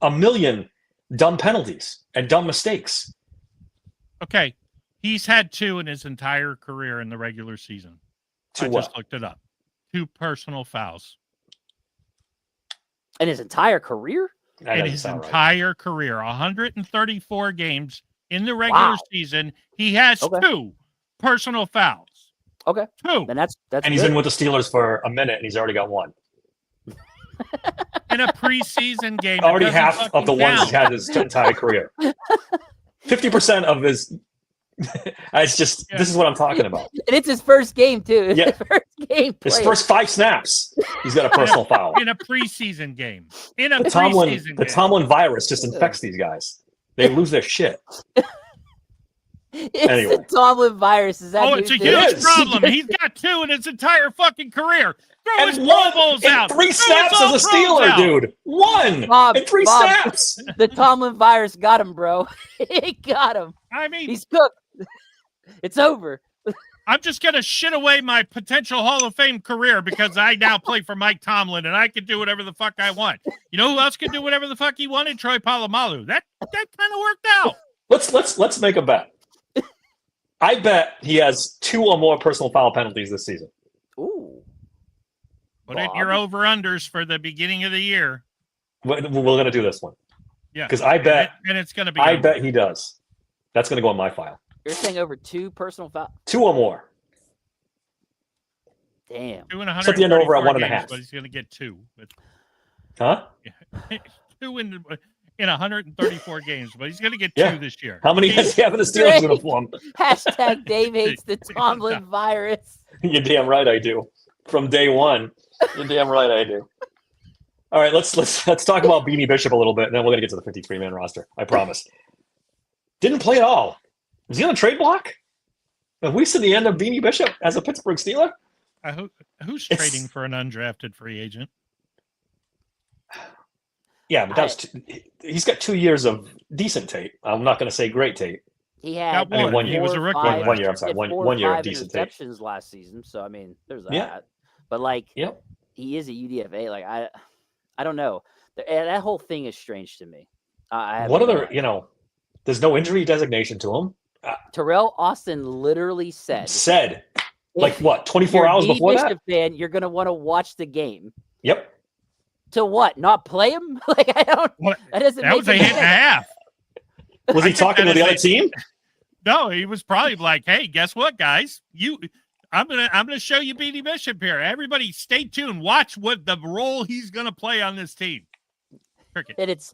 a million dumb penalties and dumb mistakes. Okay, he's had 2 in his entire career in the regular season. I just looked it up. 2 personal fouls In his entire career? That in doesn't his sound right. entire career. 134 games in the regular season. He has 2 personal fouls. Okay. 2 Then that's And he's good. been with the Steelers for a minute and he's already got 1. in a preseason game. It Already doesn't half of the fucking ones he's count. had his entire career. 50% of his It's just this is what I'm talking about. And it's his first game too. Yeah. His first game. His played. first 5 snaps, he's got a personal foul. In a preseason game. In a The preseason game. Tomlin virus just infects these guys. They lose their shit. It's Anyway. the Tomlin virus. Is that? Oh, it's a new It huge is. problem. He's got 2 in his entire fucking career. Throw his And Pro one Bowls in out. 3 Throw his snaps as a All-Pros Steeler, out. dude. 1 Bob, in 3 Bob. snaps. The Tomlin virus got him, bro. It got him. I mean, He's cooked. It's over. I'm just going to shit away my potential Hall of Fame career because I now play for Mike Tomlin and I can do whatever the fuck I want. You know who else can do whatever the fuck he wanted? Troy Polamalu. That kind of worked out. Let's make a bet. I bet he has 2 or more personal foul penalties this season. Ooh. Put it in your over-unders for the beginning of the year. We're going to do this one. Yeah. Because I bet And it's going to be I over. bet he does. That's going to go in my file. You're saying over 2 personal fouls? 2 or more. Damn. 2 in Set the end over at 134 1.5. games, but he's going to get 2. Huh? 2 in 134 games, but he's going to get 2 Yeah. this year. How many does he have in the Steelers Great. uniform? Hashtag Dave hates the Tomlin virus. You're damn right I do. From day one. You're damn right I do. All right, let's talk about Beanie Bishop a little bit, and then we're gonna get to the 53-man roster. I promise. Didn't play at all. Was he on the trade block? Have we seen the end of Beanie Bishop as a Pittsburgh Steeler? Who's It's- trading for an undrafted free agent? Yeah, but he's got 2 years of decent tape. I'm not gonna say great tape. He had I mean, 1 year. He was a rookie. One year, I'm sorry. he had One 4 or year of 5 decent tape. interceptions last season. So I mean, there's that. Yeah. But like, Yep. he is a UDFA. Like I don't know. That whole thing is strange to me. I have What no other, idea. there's no injury designation to him. Terrell Austin literally said, Like if what, 24 you're a hours D before Bishop that? fan, you're gonna want to watch the game. Yep. To what? Not play him? Like I don't. What? That doesn't. That make was a any hit and a sense. half. Was I he think talking that to the is other team? No, he was probably like, "Hey, guess what, guys? I'm gonna show you Beanie Bishop here. Everybody, stay tuned. Watch what the role he's gonna play on this team." Cricket. And it's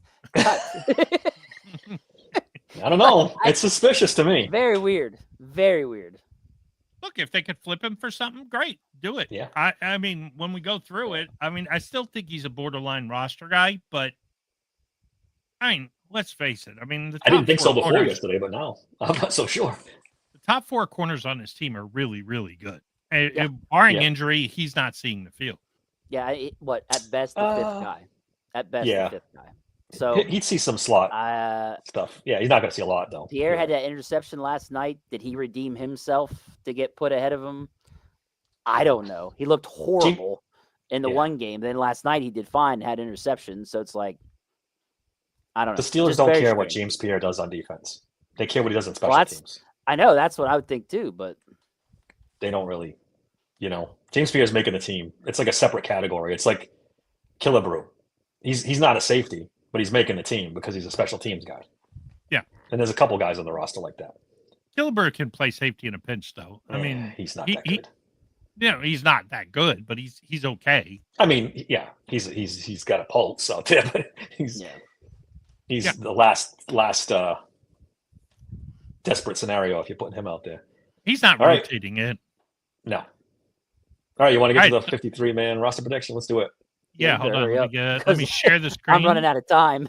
I don't know. It's suspicious to me. very weird. Very weird. Look, if they could flip him for something, great, do it. Yeah. I mean, when we go through it, I mean, I still think he's a borderline roster guy, but I mean, let's face it. I mean, I didn't think so before corners, yesterday, but now I'm not so sure. the top 4 corners on this team are really, really good. Barring Yeah. injury, he's not seeing the field. Yeah. At best the 5th guy. At best yeah. the 5th guy. So He'd see some slot stuff. Yeah, he's not going to see a lot, though. Pierre Yeah. had that interception last night. Did he redeem himself to get put ahead of him? I don't know. He looked horrible in the Yeah. one game. Then last night he did fine, had interceptions. So it's like, I don't know. The Steelers Just don't very care what strange. James Pierre does on defense. They care what he does in special Well, that's- teams. I know that's what I would think too, but They don't really, James Pierre's making the team. It's like a separate category. It's like Killebrew. He's not a safety, but he's making the team because he's a special teams guy. Yeah. And there's a couple guys on the roster like that. Gilbert can play safety in a pinch, though. I mean, he's not he- that good. he's not that good, but he's okay. I mean, yeah, he's got a pulse out there, but he's Yeah. the last desperate scenario if you're putting him out there. He's not All right. rotating it. No. All right, you want to get All to the 53-man roster prediction? Let's do it. Yeah, Yeah, hold on. hurry Let up, me, let 'cause me share the screen. I'm running out of time.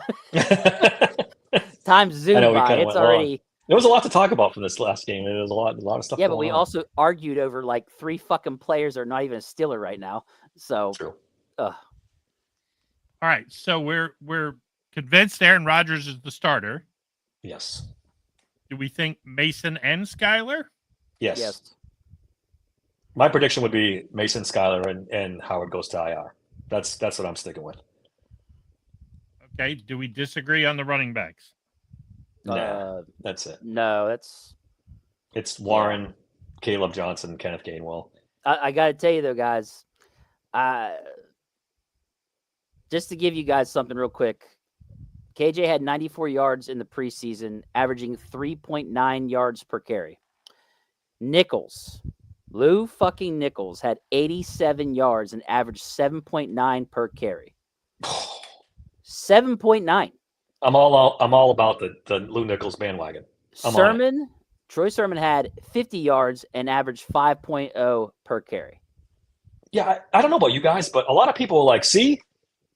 Time's I zoomed know we by. kinda It's went long. already There was a lot to talk about from this last game. There was a lot of stuff. yeah, but going we on. also argued over like 3 fucking players that are not even a Steeler right now. So True. All right, so we're convinced Aaron Rodgers is the starter. Yes. Do we think Mason and Skyler? Yes. yes. My prediction would be Mason, Skyler, and Howard goes to IR. That's what I'm sticking with. Okay. Do we disagree on the running backs? Nah, that's it. No, that's It's Warren, Caleb Johnson, Kenneth Gainwell. I gotta tell you though, guys. Just to give you guys something real quick. KJ had 94 yards in the preseason, averaging 3.9 yards per carry. Lou fucking Nichols had 87 yards and averaged 7.9 per carry. 7.9. I'm all about the Lou Nichols bandwagon. I'm on it. Sermon Troy Sermon had 50 yards and averaged 5.0 per carry. Yeah, I don't know about you guys, but a lot of people are like, see,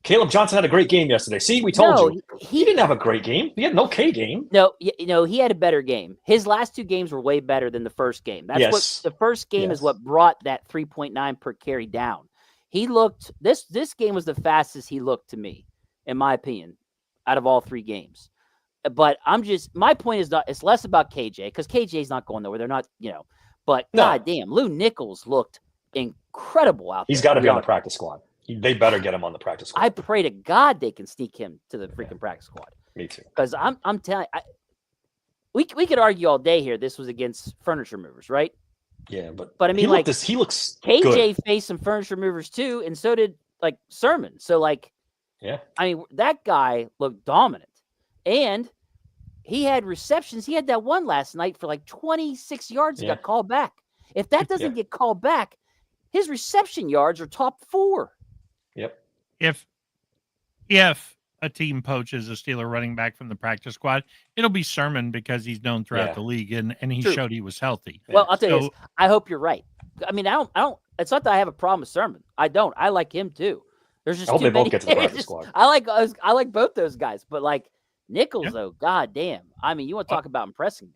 Caleb Johnson had a great game yesterday. See, we told you. He didn't have a great game. He had an okay game. No, he had a better game. His last 2 games were way better than the first game. That's what the first game is what brought that 3.9 per carry down. He looked this game was the fastest he looked to me, in my opinion, out of all 3 games. But my point is not, it's less about KJ, because KJ's not going nowhere. They're not, but goddamn, Lou Nichols looked incredible out there. He's got to be on the practice squad. They better get him on the practice squad. I pray to God they can sneak him to the freaking practice squad. Me too. Because I'm telling you, we could argue all day here. This was against furniture movers, right? Yeah, but I mean, he looks KJ good. faced some furniture movers too, and so did Sermon. So I mean, that guy looked dominant, and he had receptions. He had that one last night for 26 yards that got called back. If that doesn't get called back, his reception yards are top 4. Yep. If a team poaches a Steeler running back from the practice squad, it'll be Sermon, because he's known throughout the league and he showed he was healthy. Well, I'll tell you this. I hope you're right. I mean, I don't. It's not that I have a problem with Sermon. I don't. I like him too. There's just I hope too they many. both get to the practice squad. I like both those guys, but Nichols though, god damn. I mean, you want to talk about impressing me?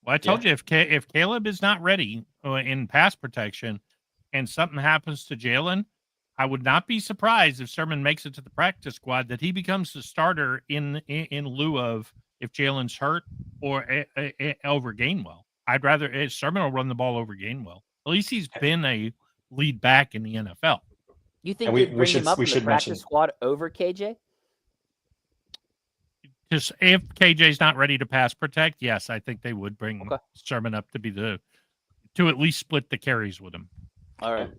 Well, I told you, if Caleb is not ready in pass protection and something happens to Jalen, I would not be surprised if Sermon makes it to the practice squad, that he becomes the starter in lieu of if Jalen's hurt or over Gainwell. I'd rather Sermon will run the ball over Gainwell. At least he's been a lead back in the NFL. You think we bring him up in the practice squad over KJ? Just if KJ's not ready to pass protect, yes, I think they would bring Sermon up to at least split the carries with him. All right.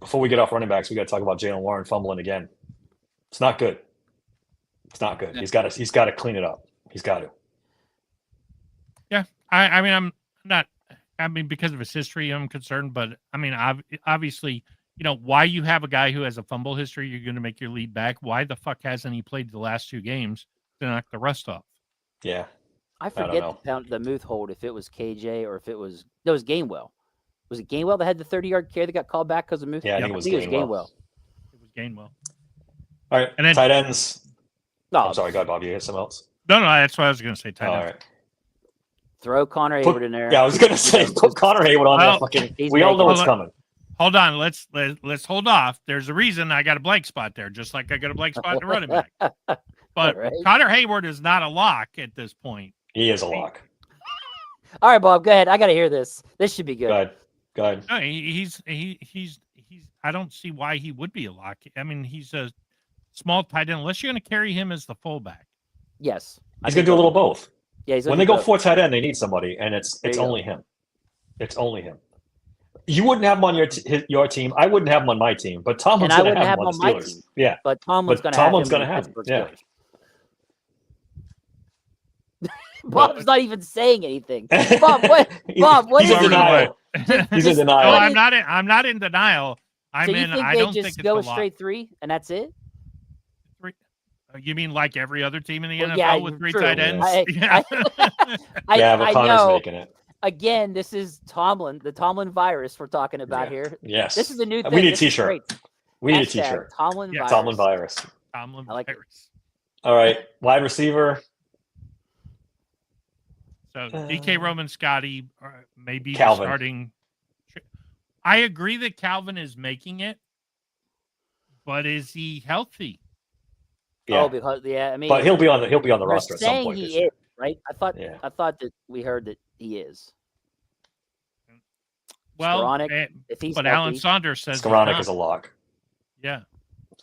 Before we get off running backs, we got to talk about Jalen Warren fumbling again. It's not good. It's not good. He's got to clean it up. He's got to. Yeah, I mean, I'm not. I mean, because of his history, I'm concerned. But I mean, obviously, why you have a guy who has a fumble history, you're going to make your lead back. Why the fuck hasn't he played the last 2 games to knock the rust off? Yeah, I forget the Muth hold, if it was KJ or if it was Gainwell. Was it Gainwell that had the 30-yard carry that got called back because of Muth? Yeah, I think it was Gainwell. It was Gainwell. All right, and then tight ends. No, I'm sorry, go ahead, Bob. You had something else? No, that's what I was going to say. Tight ends. All right. Throw Connor Hayward in there. Yeah, I was going to say put Connor Hayward on there. Fucking, we all know what's coming. Hold on, let's hold off. There's a reason I got a blank spot there, just like I got a blank spot in the running back. But Connor Hayward is not a lock at this point. He is a lock. All right, Bob, go ahead. I got to hear this. This should be good. Go ahead. No, he's. I don't see why he would be a lock. I mean, he's a small tight end. Unless you're going to carry him as the fullback. Yes, he's going to do a little both. Yeah, when they go 4 tight end, they need somebody, and it's only him. It's only him. You wouldn't have him on your team. I wouldn't have him on my team, but Tomlin's going to have him on the Steelers. Yeah, but Tomlin's going to have him. Yeah. Bob's not even saying anything. Bob, what? Bob, what he's is in denial. He's in denial. No, I'm not in denial. I don't think it's go straight 3 and that's it. 3. You mean like every other team in the NFL with 3 tight ends? But Connor's making it. Again, this is the Tomlin virus we're talking about here. Yes, this is a new thing. We need a T-shirt. We need a T-shirt. Tomlin virus. Tomlin virus. Tomlin like virus. All right, wide receiver. So DK Roman Scotty maybe Calvin. Starting. I agree that Calvin is making it, but is he healthy? Yeah, I mean, but he'll be on the roster at some point. He is, right? I thought that we heard that he is. Well, Skoranek, if he's but healthy, Alan Saunders says Skoranek is a lock. Yeah,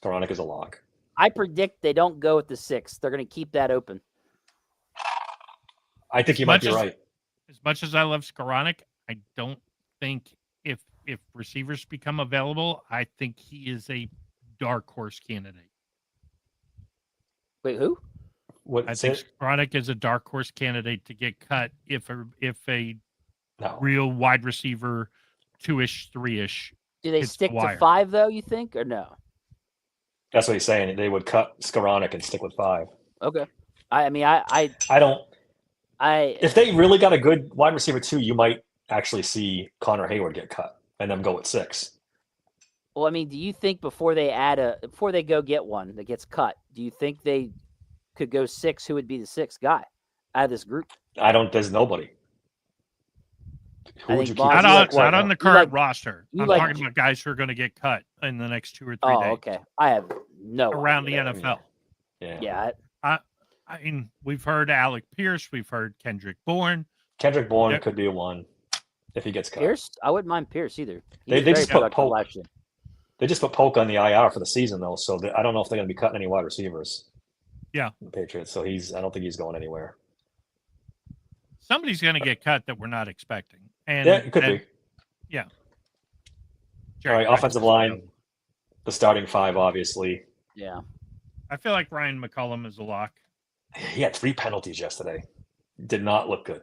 Skoranek is a lock. I predict they don't go with the 6. They're going to keep that open. I think you might be right. As much as I love Skoranek, I don't think if receivers become available, I think he is a dark horse candidate. Wait, who? I think Skoranek is a dark horse candidate to get cut if a real wide receiver 2-ish, 3-ish. Do they stick to 5 though? You think or no? That's what he's saying. They would cut Skoranek and stick with 5. Okay. I mean, I If they really got a good wide receiver too, you might actually see Connor Hayward get cut and then go at 6. Well, I mean, do you think before they go get one that gets cut, do you think they could go 6? Who would be the 6th guy out of this group? There's nobody. Who I would think you keep? Not on the current like- roster. you I'm like- talking about guys who are going to get cut in the next 2 or 3 Oh, days. okay. I have no Around the idea. NFL. Yeah. Yeah, I mean, we've heard Alec Pierce. We've heard Kendrick Bourne. Kendrick Bourne Yeah. could be a 1 if he gets cut. Pierce. I wouldn't mind Pierce either. He They was very just put productive Polk. last year. They just put Polk on the IR for the season though, so I don't know if they're going to be cutting any wide receivers. Yeah. The Patriots. So I don't think he's going anywhere. Somebody's going to get cut that we're not expecting. And Yeah, it could be. Yeah. All right, offensive line, the starting 5, obviously. Yeah. I feel like Ryan McCullum is a lock. He had 3 penalties yesterday. Did not look good.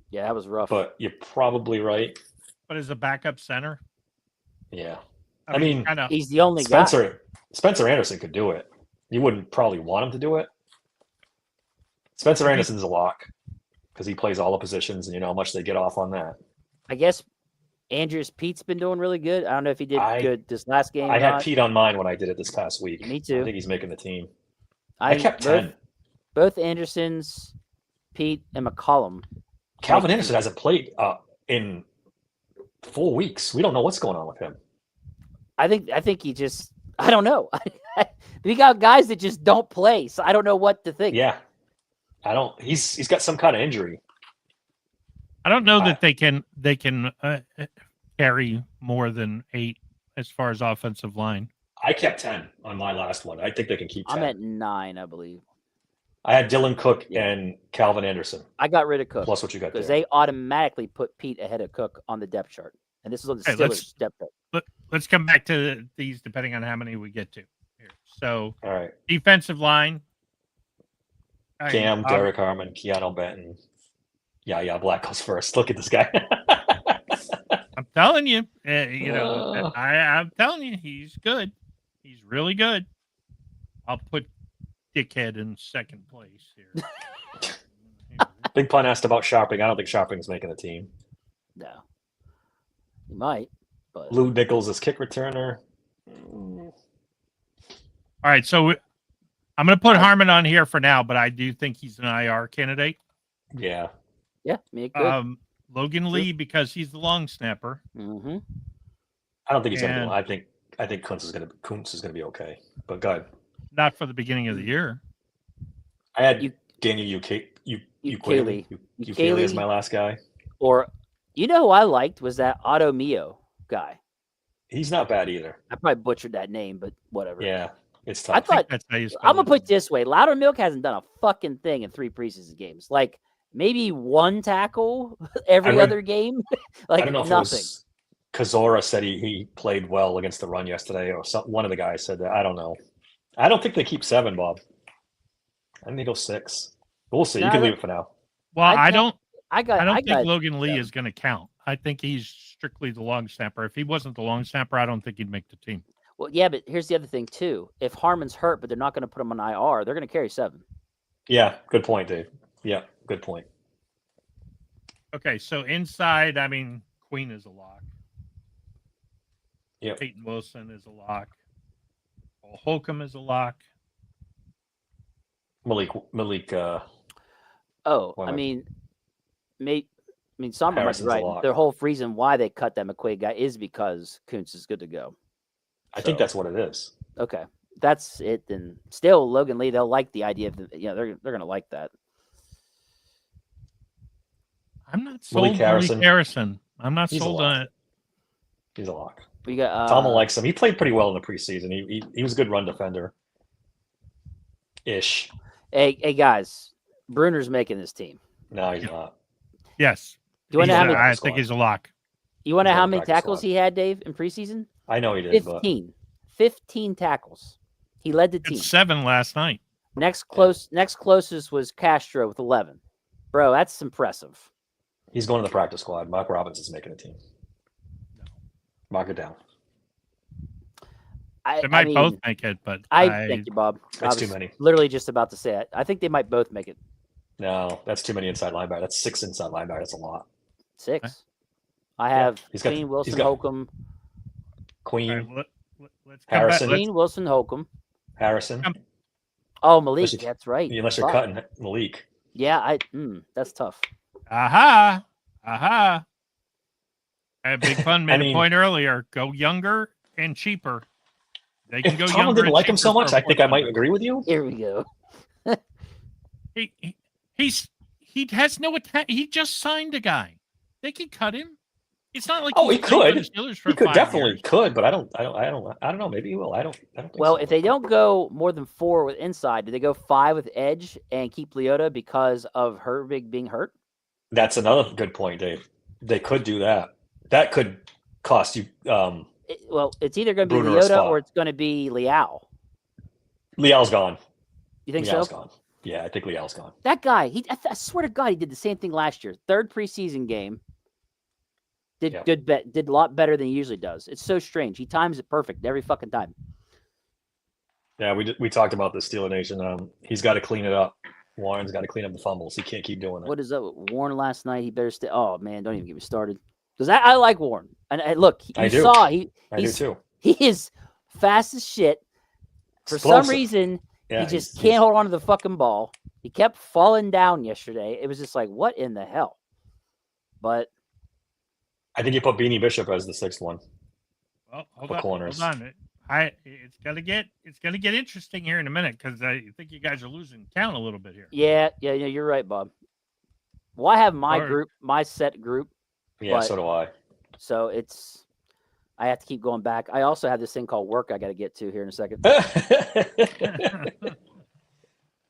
Yeah, that was rough. But you're probably right. But as a backup center, Yeah. I mean, kind of. He's the only guy. Spencer Anderson could do it. You wouldn't probably want him to do it. Spencer Anderson's a lock because he plays all the positions, and you know how much they get off on that. I guess Andrews Pete's been doing really good. I don't know if he did good this last game. I or had not. Pete on mine when I did it this past week. Me too. I think he's making the team. I kept 10. Both Andersons, Pete, and McCollum. Calvin Anderson hasn't played in 4 weeks. We don't know what's going on with him. I think he just. I don't know. We got guys that just don't play, so I don't know what to think. Yeah, I don't. He's got some kind of injury. I don't know that they can carry more than 8 as far as offensive line. I kept 10 on my last one. I think they can keep 10. I'm at 9, I believe. I had Dylan Cook and Calvin Anderson. I got rid of Cook Plus what you got there. because they automatically put Pete ahead of Cook on the depth chart, and this is on the Steelers depth chart. Let's come back to these depending on how many we get to here. So, All right. defensive line. Cam, Derek Harmon, Keanu Benton. Yeah, Black goes first. Look at this guy. I'm telling you, I'm telling you, he's good. He's really good. I'll put Dickhead in second place here. Big Pun asked about Sharping. I don't think Sharping's making the team. No, he might, but Lou Nichols is kick returner. All right, so I'm going to put Harmon on here for now, but I do think he's an IR candidate. Yeah. yeah, me good. Logan Lee because he's the long snapper. Mm-hmm. I don't think he's gonna And- be. I think Kuntz is gonna be okay. But go ahead. Not for the beginning of the year. I had You- Daniel Ukele. Ukele is my last guy. Or, you know who I liked was that Otto Mio guy. He's not bad either. I probably butchered that name, but whatever. Yeah, it's I tough. thought That's how you spell I'm gonna it. put it this way: Loudermilk hasn't done a fucking thing in 3 preseason games. Like maybe 1 tackle every read- other game. Like I don't know if nothing. it was Kazora said he played well against the run yesterday, or one of the guys said that. I don't know. I don't think they keep 7, Bob. I think they go 6. We'll see. You No, can they- leave it for now. Well, I don't I think got Logan Lee 7. is going to count. I think he's strictly the long snapper. If he wasn't the long snapper, I don't think he'd make the team. Well, yeah, but here's the other thing too. If Harmon's hurt, but they're not going to put him on IR, they're going to carry 7. Yeah, good point, Dave. Yeah, good point. Okay, so inside, I mean, Queen is a lock. Yep. Peyton Wilson is a lock. Holcomb is a lock. Malik. Oh, Why I am I- mean, Somber might be Harrison's a right. lock. The whole reason why they cut that McQuaid guy is because Kuntz is good to go. I think that's what it is. Okay, that's it. Then still, Logan Lee, they'll like the idea of they're going to like that. I'm not sold Malik on Malik Harrison. I'm not He's a sold lock. on it. He's a lock. We got Tom likes him. He played pretty well in the preseason. He was a good run defender. Ish. Hey guys, Bruner's making this team. No, he's not. Yes. Do you want to know how many? I think he's a lock. You want to know He's how on the many practice tackles squad. he had, Dave, in preseason? I know he did, but 15 tackles. He led the He team. had 7 last night. Next closest was Castro with 11. Bro, that's impressive. he's going to the practice squad. Mark Robinson's making a team. Mark it down. They might both make it, but thank you, Bob. That's I too was many. Literally just about to say it. I think they might both make it. No, that's too many inside linebackers. That's 6 inside linebackers. That's a lot. 6. I have He's got- Queen, Wilson, he's got- Holcomb. Queen, All right, let's come Harrison. back. Queen, Wilson, Holcomb. Harrison. Oh, Malik. Unless you- That's right. Unless you're Fuck. cutting Malik. Yeah, that's tough. Aha. Big Fun made mean- a point earlier. Go younger and cheaper. They can If go Tomlin younger. didn't and like him so cheaper much, for I think I might 400. agree with you. Here we go. He has no attack. He just signed a guy. They could cut him. It's not like Oh, he's he playing for could. the Steelers for He could 5 definitely years. could, but I don't know. Maybe he will. I don't think Well, so. if they don't go more than 4 with inside, do they go 5 with edge and keep Leota because of Herbig being hurt? That's another good point, Dave. They could do that. That could cost you. It's either going to be Bruner a Leota spot. or it's going to be Liao. Liao's gone. You think Liao's so? gone. Yeah, I think Liao's gone. That guy, I swear to God, he did the same thing last year. 3rd preseason game. Did Yeah. did a lot better than he usually does. It's so strange. He times it perfect every fucking time. Yeah, we talked about this, Steeler Nation. He's got to clean it up. Warren's got to clean up the fumbles. He can't keep doing it. What is that? Warren last night? He better stay. Oh man, don't even get me started. Because I like Warren, and look, I you do. saw I do he's- too. he is fast as shit. For Explosive. some reason, Yeah, he just he's- can't hold on to the fucking ball. He kept falling down yesterday. It was just like, what in the hell? But I think you put Beanie Bishop as the 6th one. Well, hold For on. corners. Hold on. It's gonna get interesting here in a minute because I think you guys are losing count a little bit here. yeah, you're right, Bob. Well, I have my All right. group, my set group, Yeah, But- so do I. so I have to keep going back. I also have this thing called work I got to get to here in a second.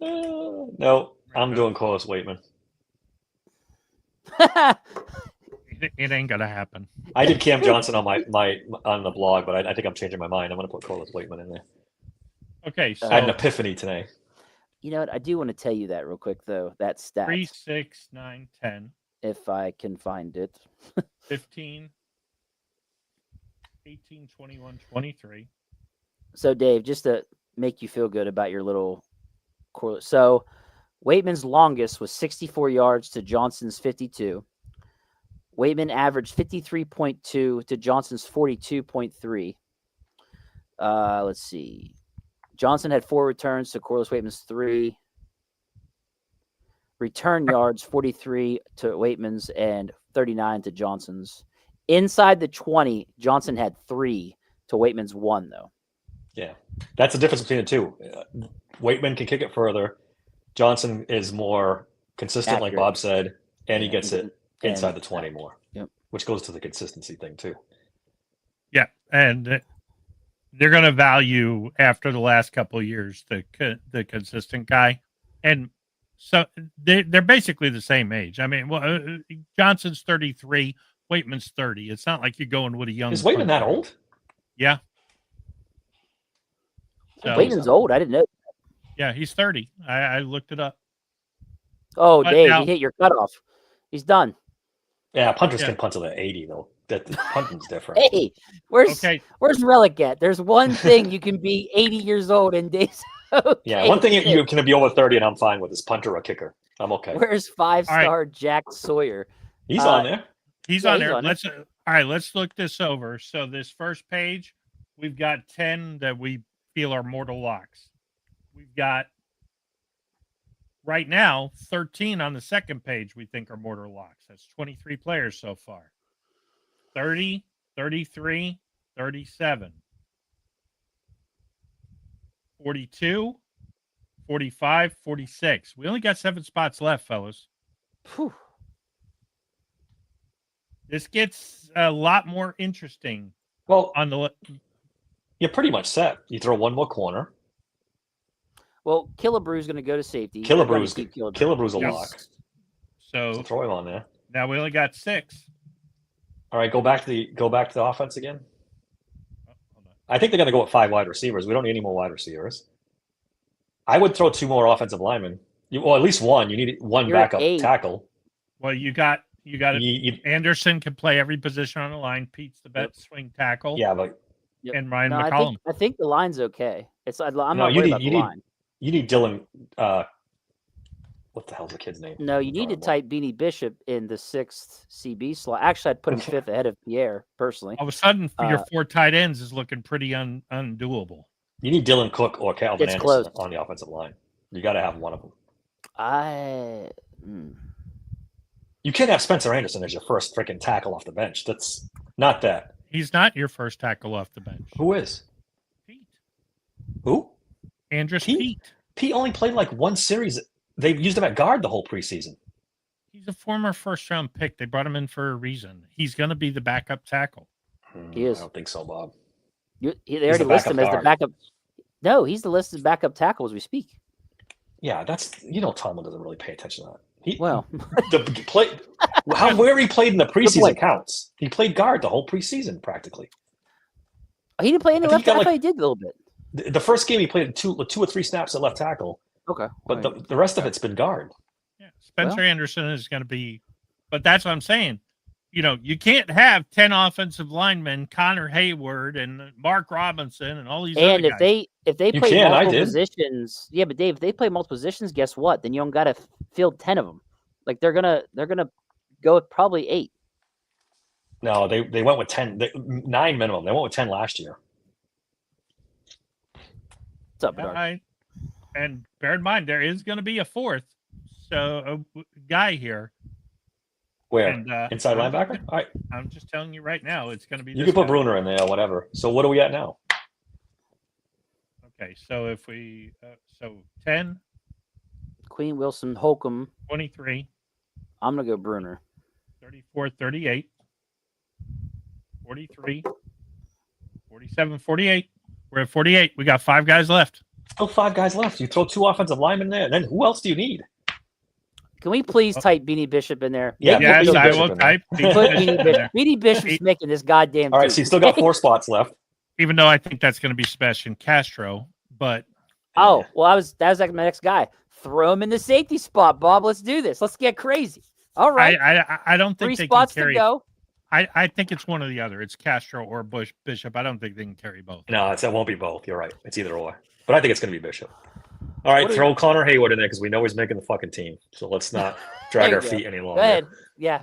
No, I'm doing Corliss Waitman. It ain't gonna happen. I did Cam Johnson on my on the blog, but I think I'm changing my mind. I'm going to put Corliss Waitman in there. Okay, so I had an epiphany today. You know what? I do want to tell you that real quick, though. That stat, 3, 6, 9, 10, if I can find it. 15, 18, 21, 23. So, Dave, just to make you feel good about your little correlate. So, Waitman's longest was 64 yards to Johnson's 52. Waitman averaged 53.2 to Johnson's 42.3. Let's see. Johnson had 4 returns to Corliss Waitman's 3. Return yards, 43 to Waitman's and 39 to Johnson's. Inside the 20, Johnson had 3 to Waitman's 1, though. Yeah, that's the difference between the two. Waitman can kick it further. Johnson is more consistent, like Accurate. Bob said, and he Yeah, gets it inside the 20 accurate. more, Yep. which goes to the consistency thing too. Yeah, and they're going to value after the last couple of years the consistent guy, and so they're basically the same age. I mean, Johnson's 33, Waitman's 30. It's not like you're going with a young. Is Waitman that old? Yeah. So, Waitman's old. I didn't know. yeah, he's 30. I looked it up. Oh, But Dave, now- you hit your cutoff. He's done. Yeah, punters Yeah. can punt to the 80 though. That punting's different. Hey, where's Okay, Relic at? There's one thing you can be 80 years old and Dave's okay. Yeah, one thing you can be over 30 and I'm fine with is punter or kicker. I'm okay. Where's 5-star Jack Sawyer? He's on there. he's Yeah, on he's there. on it. Let's all right. Let's look this over. So this first page, we've got 10 that we feel are mortal locks. We've got right now 13 on the second page we think are mortal locks. That's 23 players so far. 30, 33, 37, 42, 45, 46. We only got 7 spots left, fellas. Whew. This gets a lot more interesting Well, on the you're pretty much set. You throw one more corner. Well, Killabrew's going to go to safety. They're gonna Killabrew's keep Killebrew. Killabrew's a Yes. lock. so So throw him on there. now we only got 6. All right, go back to the offense again. Oh, hold on. I think they're going to go with 5 wide receivers. We don't need any more wide receivers. I would throw 2 more offensive linemen. Well, at least one. You need one You're at backup 8. tackle. Well, you got You- Anderson can play every position on the line. Pete's the best swing tackle. yeah, but Yep. And Ryan No, McCollum. I think the line's okay. I'm No, not you worried need- about you the need- line. you need Dylan what the hell's the kid's name? No, you need to type Beanie Bishop in the 6th CB slot. Actually, I'd put him 5th ahead of Pierre, personally. All of a sudden, your 4 tight ends is looking pretty undoable. You need Dylan Cook or Calvin It's Anderson close. on the offensive line. You got to have one of them. You can't have Spencer Anderson as your first freaking tackle off the bench. That's not that. He's not your first tackle off the bench. Who is? Pete. Who? Andrus Pete? Pete. Pete only played like one series. They used him at guard the whole preseason. He's a former first-round pick. They brought him in for a reason. He's going to be the backup tackle. He is. I don't think so, Bob. They already list him as the backup. No, he's the listed backup tackle as we speak. Yeah, that's Tomlin doesn't really pay attention to that. Where he played in the preseason counts. He played guard the whole preseason practically. He didn't play any left. I thought he did a little bit. The first game he played two or three snaps at left tackle. Okay, but the rest of it's been guard. Yeah, Spencer Anderson is going to be, but that's what I'm saying. You can't have 10 offensive linemen, Connor Hayward and Mark Robinson and all these. And other guys. if they play multiple positions, yeah, but Dave, if they play multiple positions, guess what? Then you don't got to field 10 of them. Like they're gonna go with probably 8. No, they went with 10, 9 minimum. They went with 10 last year. What's up, Bernard? And bear in mind there is going to be a fourth, so a guy here. Where? And, inside linebacker? All right. I'm just telling you right now, it's going to be. You can put Bruner in there, whatever. So what are we at now? Okay, so if we 10, Queen, Wilson, Holcomb, 23. I'm gonna go Bruner. 34, 38, 43, 47, 48. We're at 48. We got 5 guys left. Still 5 guys left. You throw 2 offensive linemen there. Then who else do you need? Can we please type Beanie Bishop in there? Yeah, yes, I will type. Put Beanie Bishop. Beanie Bishop's making this goddamn. All right, so you still got 4 spots left. Even though I think that's going to be Sebastian Castro, but that was like my next guy. Throw him in the safety spot, Bob. Let's do this. Let's get crazy. All right. I don't think 3 they spots can carry. To go. I think it's one or the other. It's Castro or Bishop. I don't think they can carry both. No, it won't be both. You're right. It's either or. But I think it's going to be Bishop. All right, throw Connor Hayward in there because we know he's making the fucking team. So let's not drag our feet any longer. Go ahead. Yeah,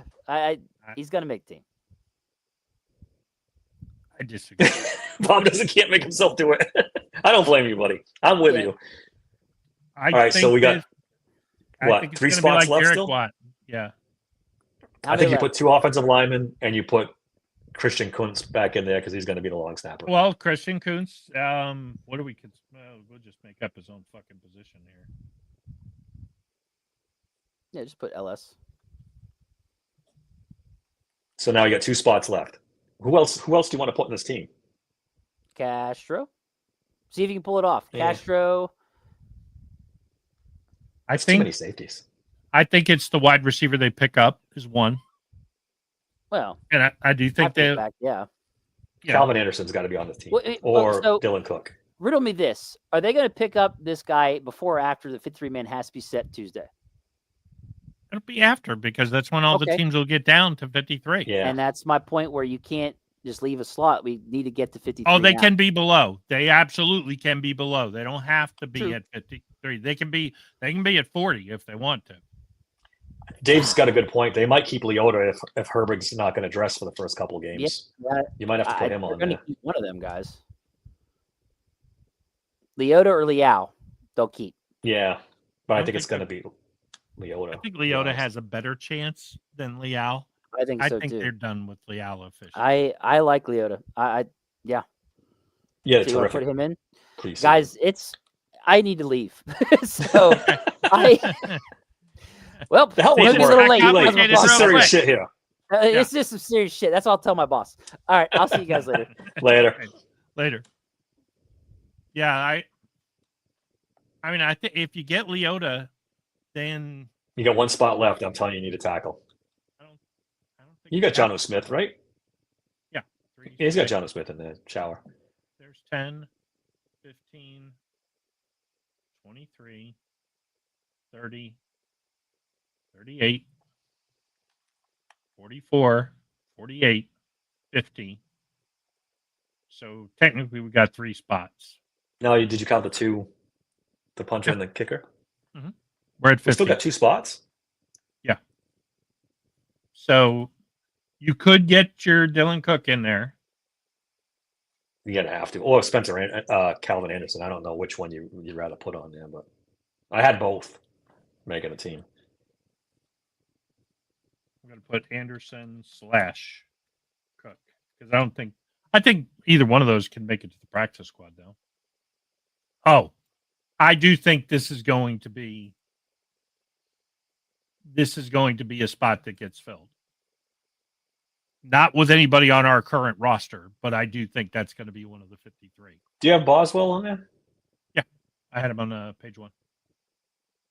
he's going to make team. I disagree. Bob can't make himself do it. I don't blame you, buddy. I'm with you. All right, so we got what, 3 spots left still? Watt. Yeah. I think you put 2 offensive linemen and you put Christian Kuntz back in there because he's going to be the long snapper. Well, Christian Kuntz, what do we? We'll just make up his own fucking position here. Yeah, just put LS. So now you got 2 spots left. Who else do you want to put in this team? Castro. See if you can pull it off. Yeah. Castro. I think too many safeties. I think it's the wide receiver they pick up is one. Well, and I do think that Calvin Anderson's got to be on this team, or Dylan Cook. Riddle me this: are they going to pick up this guy before or after the 53-man has to be set Tuesday? It'll be after because that's when all the teams will get down to 53. Yeah, and that's my point where you can't just leave a slot. We need to get to 53. Oh, they can be below. They absolutely can be below. They don't have to be at 53. They can be at 40 if they want to. Dave's got a good point. They might keep Leota if Herbig's not going to dress for the first couple of games. Yeah, you might have to put him on there. Keep one of them guys. Leota or Liao, they'll keep. Yeah, but I think it's going to be Leota. I think Leota has a better chance than Liao. I think so too. They're done with Liao officially. I like Leota. Yeah. Yeah, so you want to put him in? Please, guys. I need to leave. So well, the hell was maybe a little late. This is serious shit here. It's just some serious shit. That's all I'll tell my boss. All right, I'll see you guys later. Later. Yeah, I think if you get Leota, then you got 1 spot left. I'm telling you, you need a tackle. I don't think you got John O. Smith, right? Yeah. He's got John O. Smith in the shower. There's 10, 15, 23, 30, 38, 44, 48, 50. So technically we got 3 spots. No, did you count the 2, the puncher and the kicker? Mm-hmm. We're at 50. We still got 2 spots. Yeah. So you could get your Dylan Cook in there. You're gonna have to, or Spencer, Calvin Anderson. I don't know which one you'd rather put on there, but I had both making a team. I'm going to put Anderson / Cook because I think either one of those can make it to the practice squad though. Oh, I do think this is going to be a spot that gets filled. Not with anybody on our current roster, but I do think that's going to be one of the 53. Do you have Boswell on there? Yeah, I had him on page 1.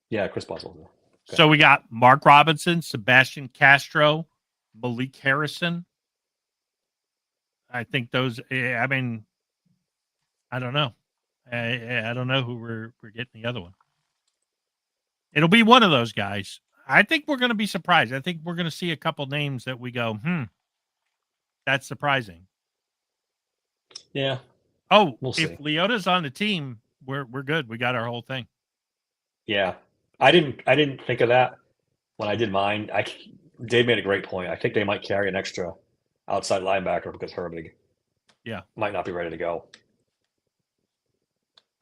Yeah, Chris Boswell. Okay. So we got Mark Robinson, Sebastian Castro, Malik Harrison. I think those. I mean, I don't know. I don't know who we're getting the other one. It'll be one of those guys. I think we're going to be surprised. I think we're going to see a couple names that we go, that's surprising. Yeah. Oh, we'll see. If Leota's on the team, we're good. We got our whole thing. Yeah, I didn't think of that when I did mine. Dave made a great point. I think they might carry an extra outside linebacker because Herbig, might not be ready to go.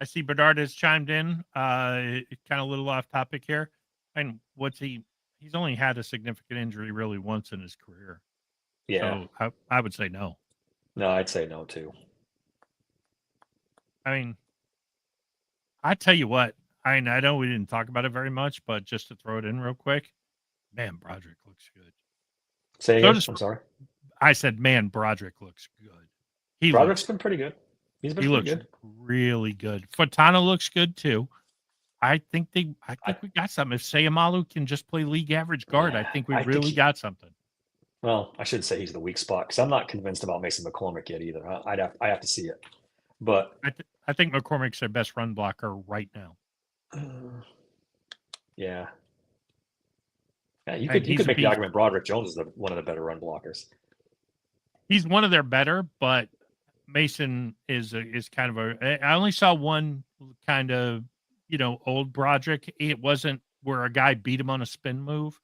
I see Bedard has chimed in. Kind of a little off topic here. And he's only had a significant injury really once in his career. Yeah. So I would say no. No, I'd say no too. I mean, I tell you what, I know we didn't talk about it very much, but just to throw it in real quick, man, Broderick looks good. Say again? I'm sorry. I said, man, Broderick looks good. Broderick's been pretty good. He looks good. Really good. Fontana looks good too. I think we got something. If Sayamalu can just play league average guard, I think we really got something. Well, I should say he's the weak spot because I'm not convinced about Mason McCormick yet either. I have to see it, but I think McCormick's their best run blocker right now. Yeah. You could make the argument Broderick Jones is one of the better run blockers. He's one of their better, but Mason is kind of I only saw one kind of, old Broderick. It wasn't where a guy beat him on a spin move,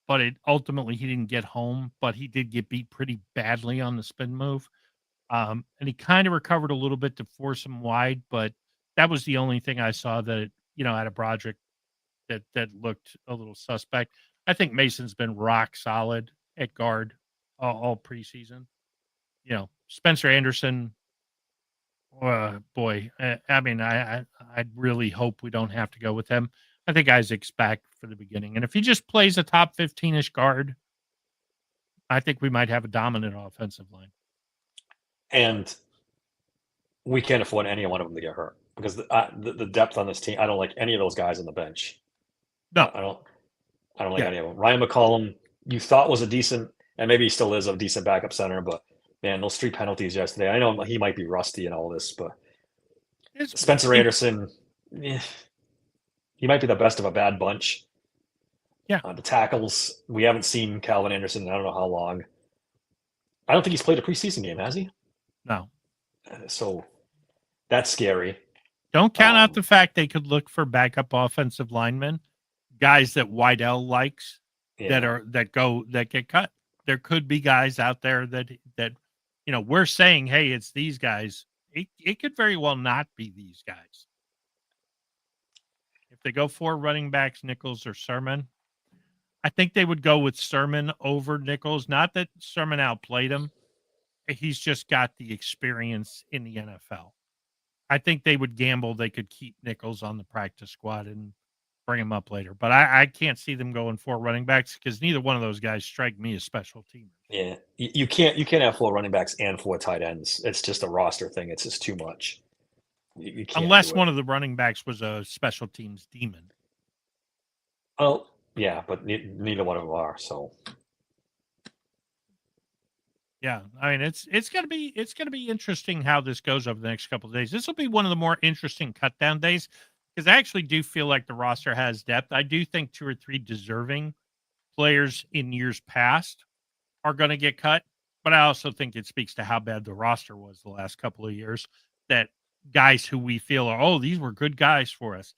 but ultimately he didn't get home, but he did get beat pretty badly on the spin move. And he kind of recovered a little bit to force him wide, but that was the only thing I saw that, out of Broderick that looked a little suspect. I think Mason's been rock solid at guard all preseason. Spencer Anderson, boy, I mean, I really hope we don't have to go with him. I think Isaac's back for the beginning. And if he just plays a top 15-ish guard, I think we might have a dominant offensive line. And we can't afford any one of them to get hurt because the depth on this team, I don't like any of those guys on the bench. No. I don't like any of them. Ryan McCollum, you thought was a decent, and maybe he still is a decent backup center, but man, those 3 penalties yesterday, I know he might be rusty and all this, but Spencer Anderson, he might be the best of a bad bunch. Yeah. The tackles, we haven't seen Calvin Anderson in I don't know how long. I don't think he's played a preseason game, has he? No. So that's scary. Don't count out the fact they could look for backup offensive linemen, guys that Wydell likes that get cut. There could be guys out there that we're saying, hey, it's these guys. It could very well not be these guys. If they go 4 running backs, Nichols or Sermon, I think they would go with Sermon over Nichols. Not that Sermon outplayed him. He's just got the experience in the NFL. I think they would gamble they could keep Nichols on the practice squad and bring him up later. But I can't see them going 4 running backs because neither one of those guys strike me as special teamers. Yeah, you can't have 4 running backs and 4 tight ends. It's just a roster thing. It's just too much. You can't unless one of the running backs was a special teams demon. Oh yeah, but neither one of them are. So yeah, I mean it's gonna be interesting how this goes over the next couple of days. This will be one of the more interesting cut down days because I actually do feel like the roster has depth. I do think 2 or 3 deserving players in years past are going to get cut, but I also think it speaks to how bad the roster was the last couple of years, that guys who we feel are, these were good guys for us.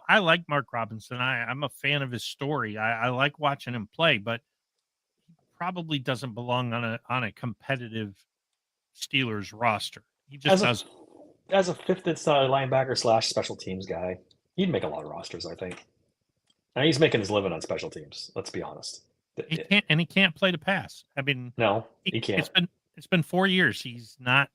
I like Mark Robinson. I'm a fan of his story. I like watching him play, but he probably doesn't belong on a competitive Steelers roster. He just doesn't. As a fifth inside linebacker / special teams guy, he'd make a lot of rosters, I think. And he's making his living on special teams. Let's be honest. He can't play the pass. I mean, No, he can't. It's been 4 years. He's not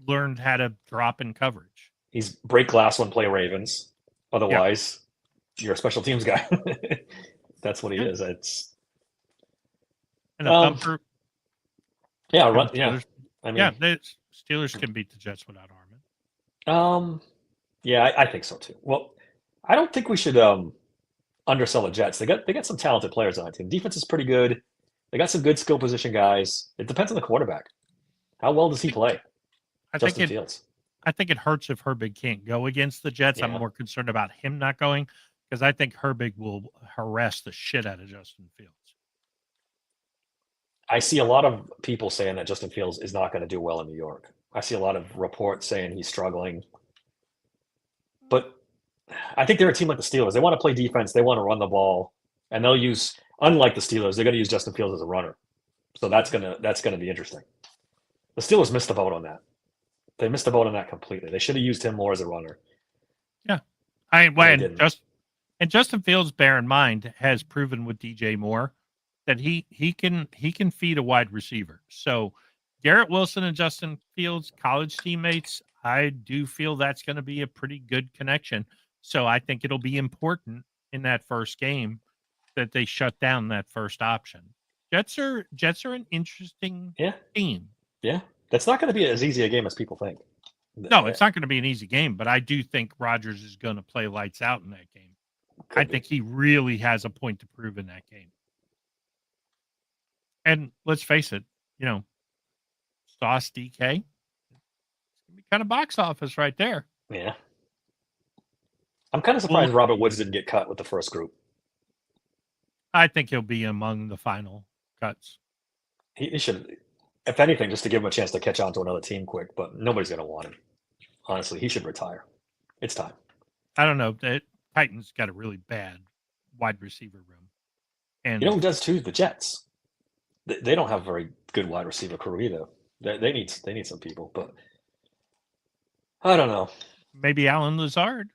learned how to drop in coverage. He's break glass when play Ravens. Otherwise, you're a special teams guy. That's what he is. It's and a thumper. Yeah, I mean, the Steelers can beat the Jets without Armin. Yeah, I think so too. Well, I don't think we should undersell the Jets. They got some talented players on that team. Defense is pretty good. They got some good skill position guys. It depends on the quarterback. How well does he play? Justin Fields. I think it hurts if Herbig can't go against the Jets. I'm more concerned about him not going because I think Herbig will harass the shit out of Justin Fields. I see a lot of people saying that Justin Fields is not going to do well in New York. I see a lot of reports saying he's struggling. But I think they're a team like the Steelers. They want to play defense. They want to run the ball. And they'll use, unlike the Steelers, they're going to use Justin Fields as a runner. So that's gonna be interesting. The Steelers missed the boat on that. They missed the boat on that completely. They should have used him more as a runner. Yeah. Justin Fields, bear in mind, has proven with DJ Moore that he can feed a wide receiver. So Garrett Wilson and Justin Fields, college teammates, I do feel that's going to be a pretty good connection. So I think it'll be important in that first game that they shut down that first option. Jets are an interesting team. Yeah. That's not going to be as easy a game as people think. No, it's not going to be an easy game, but I do think Rodgers is going to play lights out in that game. I think he really has a point to prove in that game. And let's face it, Sauce DK, it's going to be kind of box office right there. Yeah. I'm kind of surprised Robert Woods didn't get cut with the first group. I think he'll be among the final cuts. He should, if anything, just to give him a chance to catch on to another team quick, but nobody's going to want him. Honestly, he should retire. It's time. I don't know. The Titans got a really bad wide receiver room. And who does too? The Jets. They don't have a very good wide receiver crew either. They need some people, but I don't know. Maybe Alan Lazard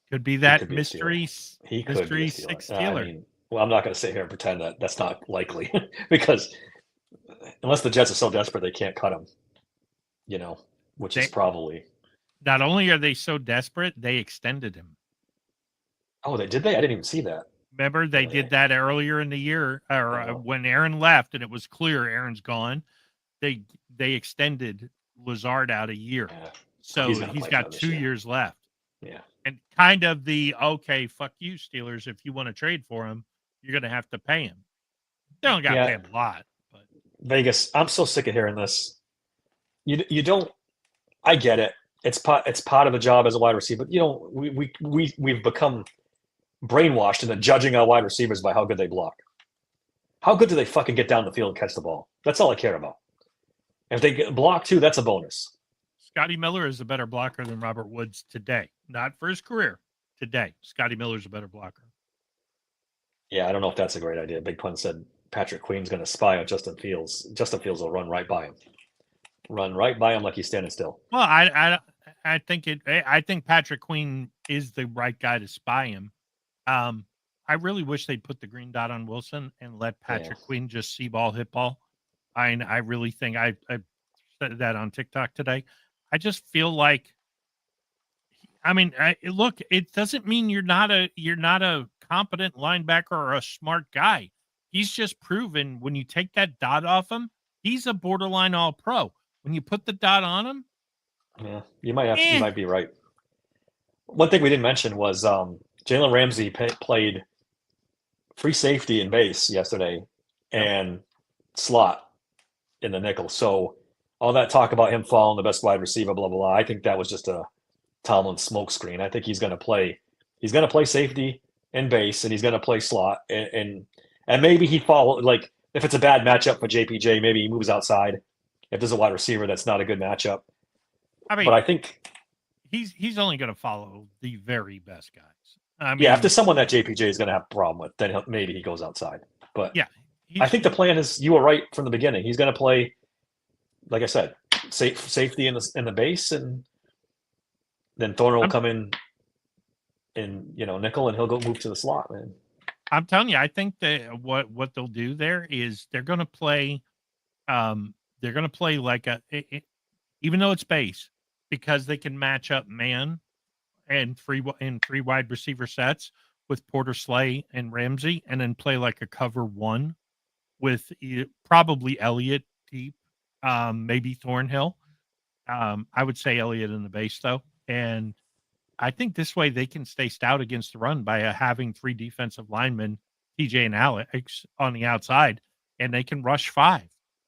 could be that mystery. He could be a six Steeler. I mean, well, I'm not going to sit here and pretend that that's not likely because unless the Jets are so desperate they can't cut him, which is probably. Not only are they so desperate, they extended him. Oh, did they? I didn't even see that. Remember, they did that earlier in the year, when Aaron left, and it was clear Aaron's gone. They extended Lazard out a year, so he's got 2 years left. Yeah, and kind of okay, fuck you, Steelers. If you want to trade for him, you're going to have to pay him. They don't got to pay him a lot, but Vegas. I'm so sick of hearing this. You don't. I get it. It's part of the job as a wide receiver. We've become brainwashed into judging our wide receivers by how good they block. How good do they fucking get down the field and catch the ball? That's all I care about. If they get blocked too, that's a bonus. Scotty Miller is a better blocker than Robert Woods today. Not for his career. Today, Scotty Miller's a better blocker. Yeah, I don't know if that's a great idea. Big Pun said Patrick Queen's going to spy on Justin Fields. Justin Fields will run right by him. Run right by him like he's standing still. Well, I think Patrick Queen is the right guy to spy him. I really wish they'd put the green dot on Wilson and let Patrick Queen just see ball, hit ball. I really think I said that on TikTok today. I just feel like, look, it doesn't mean you're not a competent linebacker or a smart guy. He's just proven when you take that dot off him, he's a borderline all pro. When you put the dot on him, you might be right. One thing we didn't mention was Jalen Ramsey played free safety and base yesterday and slot in the nickel. So all that talk about him following the best wide receiver, blah, blah, blah. I think that was just a Tomlin smokescreen. I think he's going to play safety and base, and he's going to play slot. And maybe he if it's a bad matchup for JPJ, maybe he moves outside. If there's a wide receiver, that's not a good matchup. But I think he's only going to follow the very best guys. I mean, Yeah, if there's someone that JPJ is going to have a problem with, then maybe he goes outside. But yeah, I think the plan is you were right from the beginning. He's going to play, like I said, safety in the base, and then Thorne will come in nickel, and he'll go move to the slot, man. I'm telling you, I think that what they'll do there is they're going to play like even though it's base, because they can match up man and three wide receiver sets with Porter, Slay, and Ramsey, and then play like a cover one with probably Elliott deep, maybe Thornhill. I would say Elliott in the base though, and I think this way they can stay stout against the run by having 3 defensive linemen, TJ and Alex, on the outside, and they can rush 5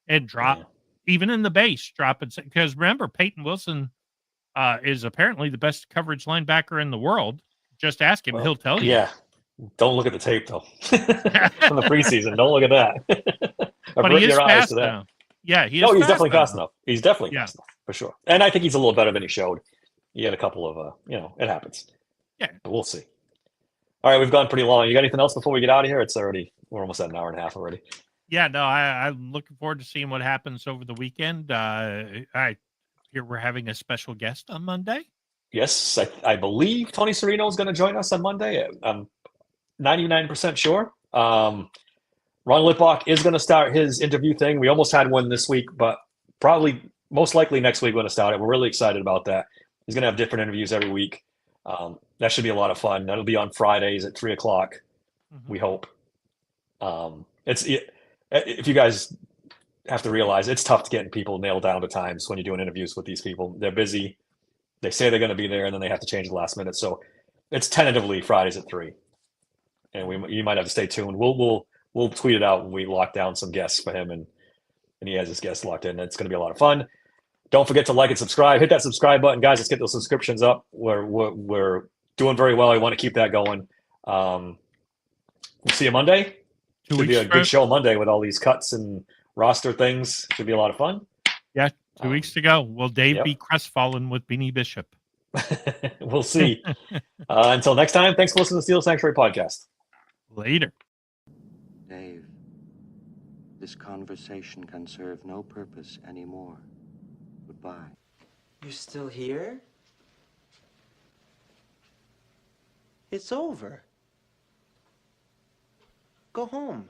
and drop, even in the base, drop it. Because remember, Peyton Wilson is apparently the best coverage linebacker in the world. Just ask him; he'll tell you. Yeah, don't look at the tape though from the preseason. Don't look at that. But he is fast now. Yeah, he's definitely fast enough. He's definitely fast enough for sure. And I think he's a little better than he showed. He had a couple of, it happens. Yeah. But we'll see. All right, we've gone pretty long. You got anything else before we get out of here? We're almost at an hour and a half already. Yeah, no, I'm looking forward to seeing what happens over the weekend. I hear we're having a special guest on Monday. Yes, I believe Tony Serino is going to join us on Monday. I'm 99% sure. Ron Lipbach is going to start his interview thing. We almost had one this week, but most likely next week we're going to start it. We're really excited about that. He's going to have different interviews every week. That should be a lot of fun. That'll be on Fridays at 3:00. Mm-hmm. We hope. If you guys have to realize, it's tough to get people nailed down to times when you're doing interviews with these people. They're busy. They say they're going to be there, and then they have to change the last minute. So it's tentatively Fridays at 3:00, and you might have to stay tuned. We'll tweet it out when we lock down some guests for him, and he has his guests locked in. It's going to be a lot of fun. Don't forget to like and subscribe. Hit that subscribe button, guys. Let's get those subscriptions up. We're doing very well. I want to keep that going. We'll see you Monday. Should be a good show Monday with all these cuts and roster things. Should be a lot of fun. Yeah, 2 weeks to go. Will Dave be crestfallen with Beanie Bishop? We'll see. Until next time, thanks for listening to the Steel Sanctuary Podcast. Later. Dave, this conversation can serve no purpose anymore. Goodbye. You're still here? It's over. Go home.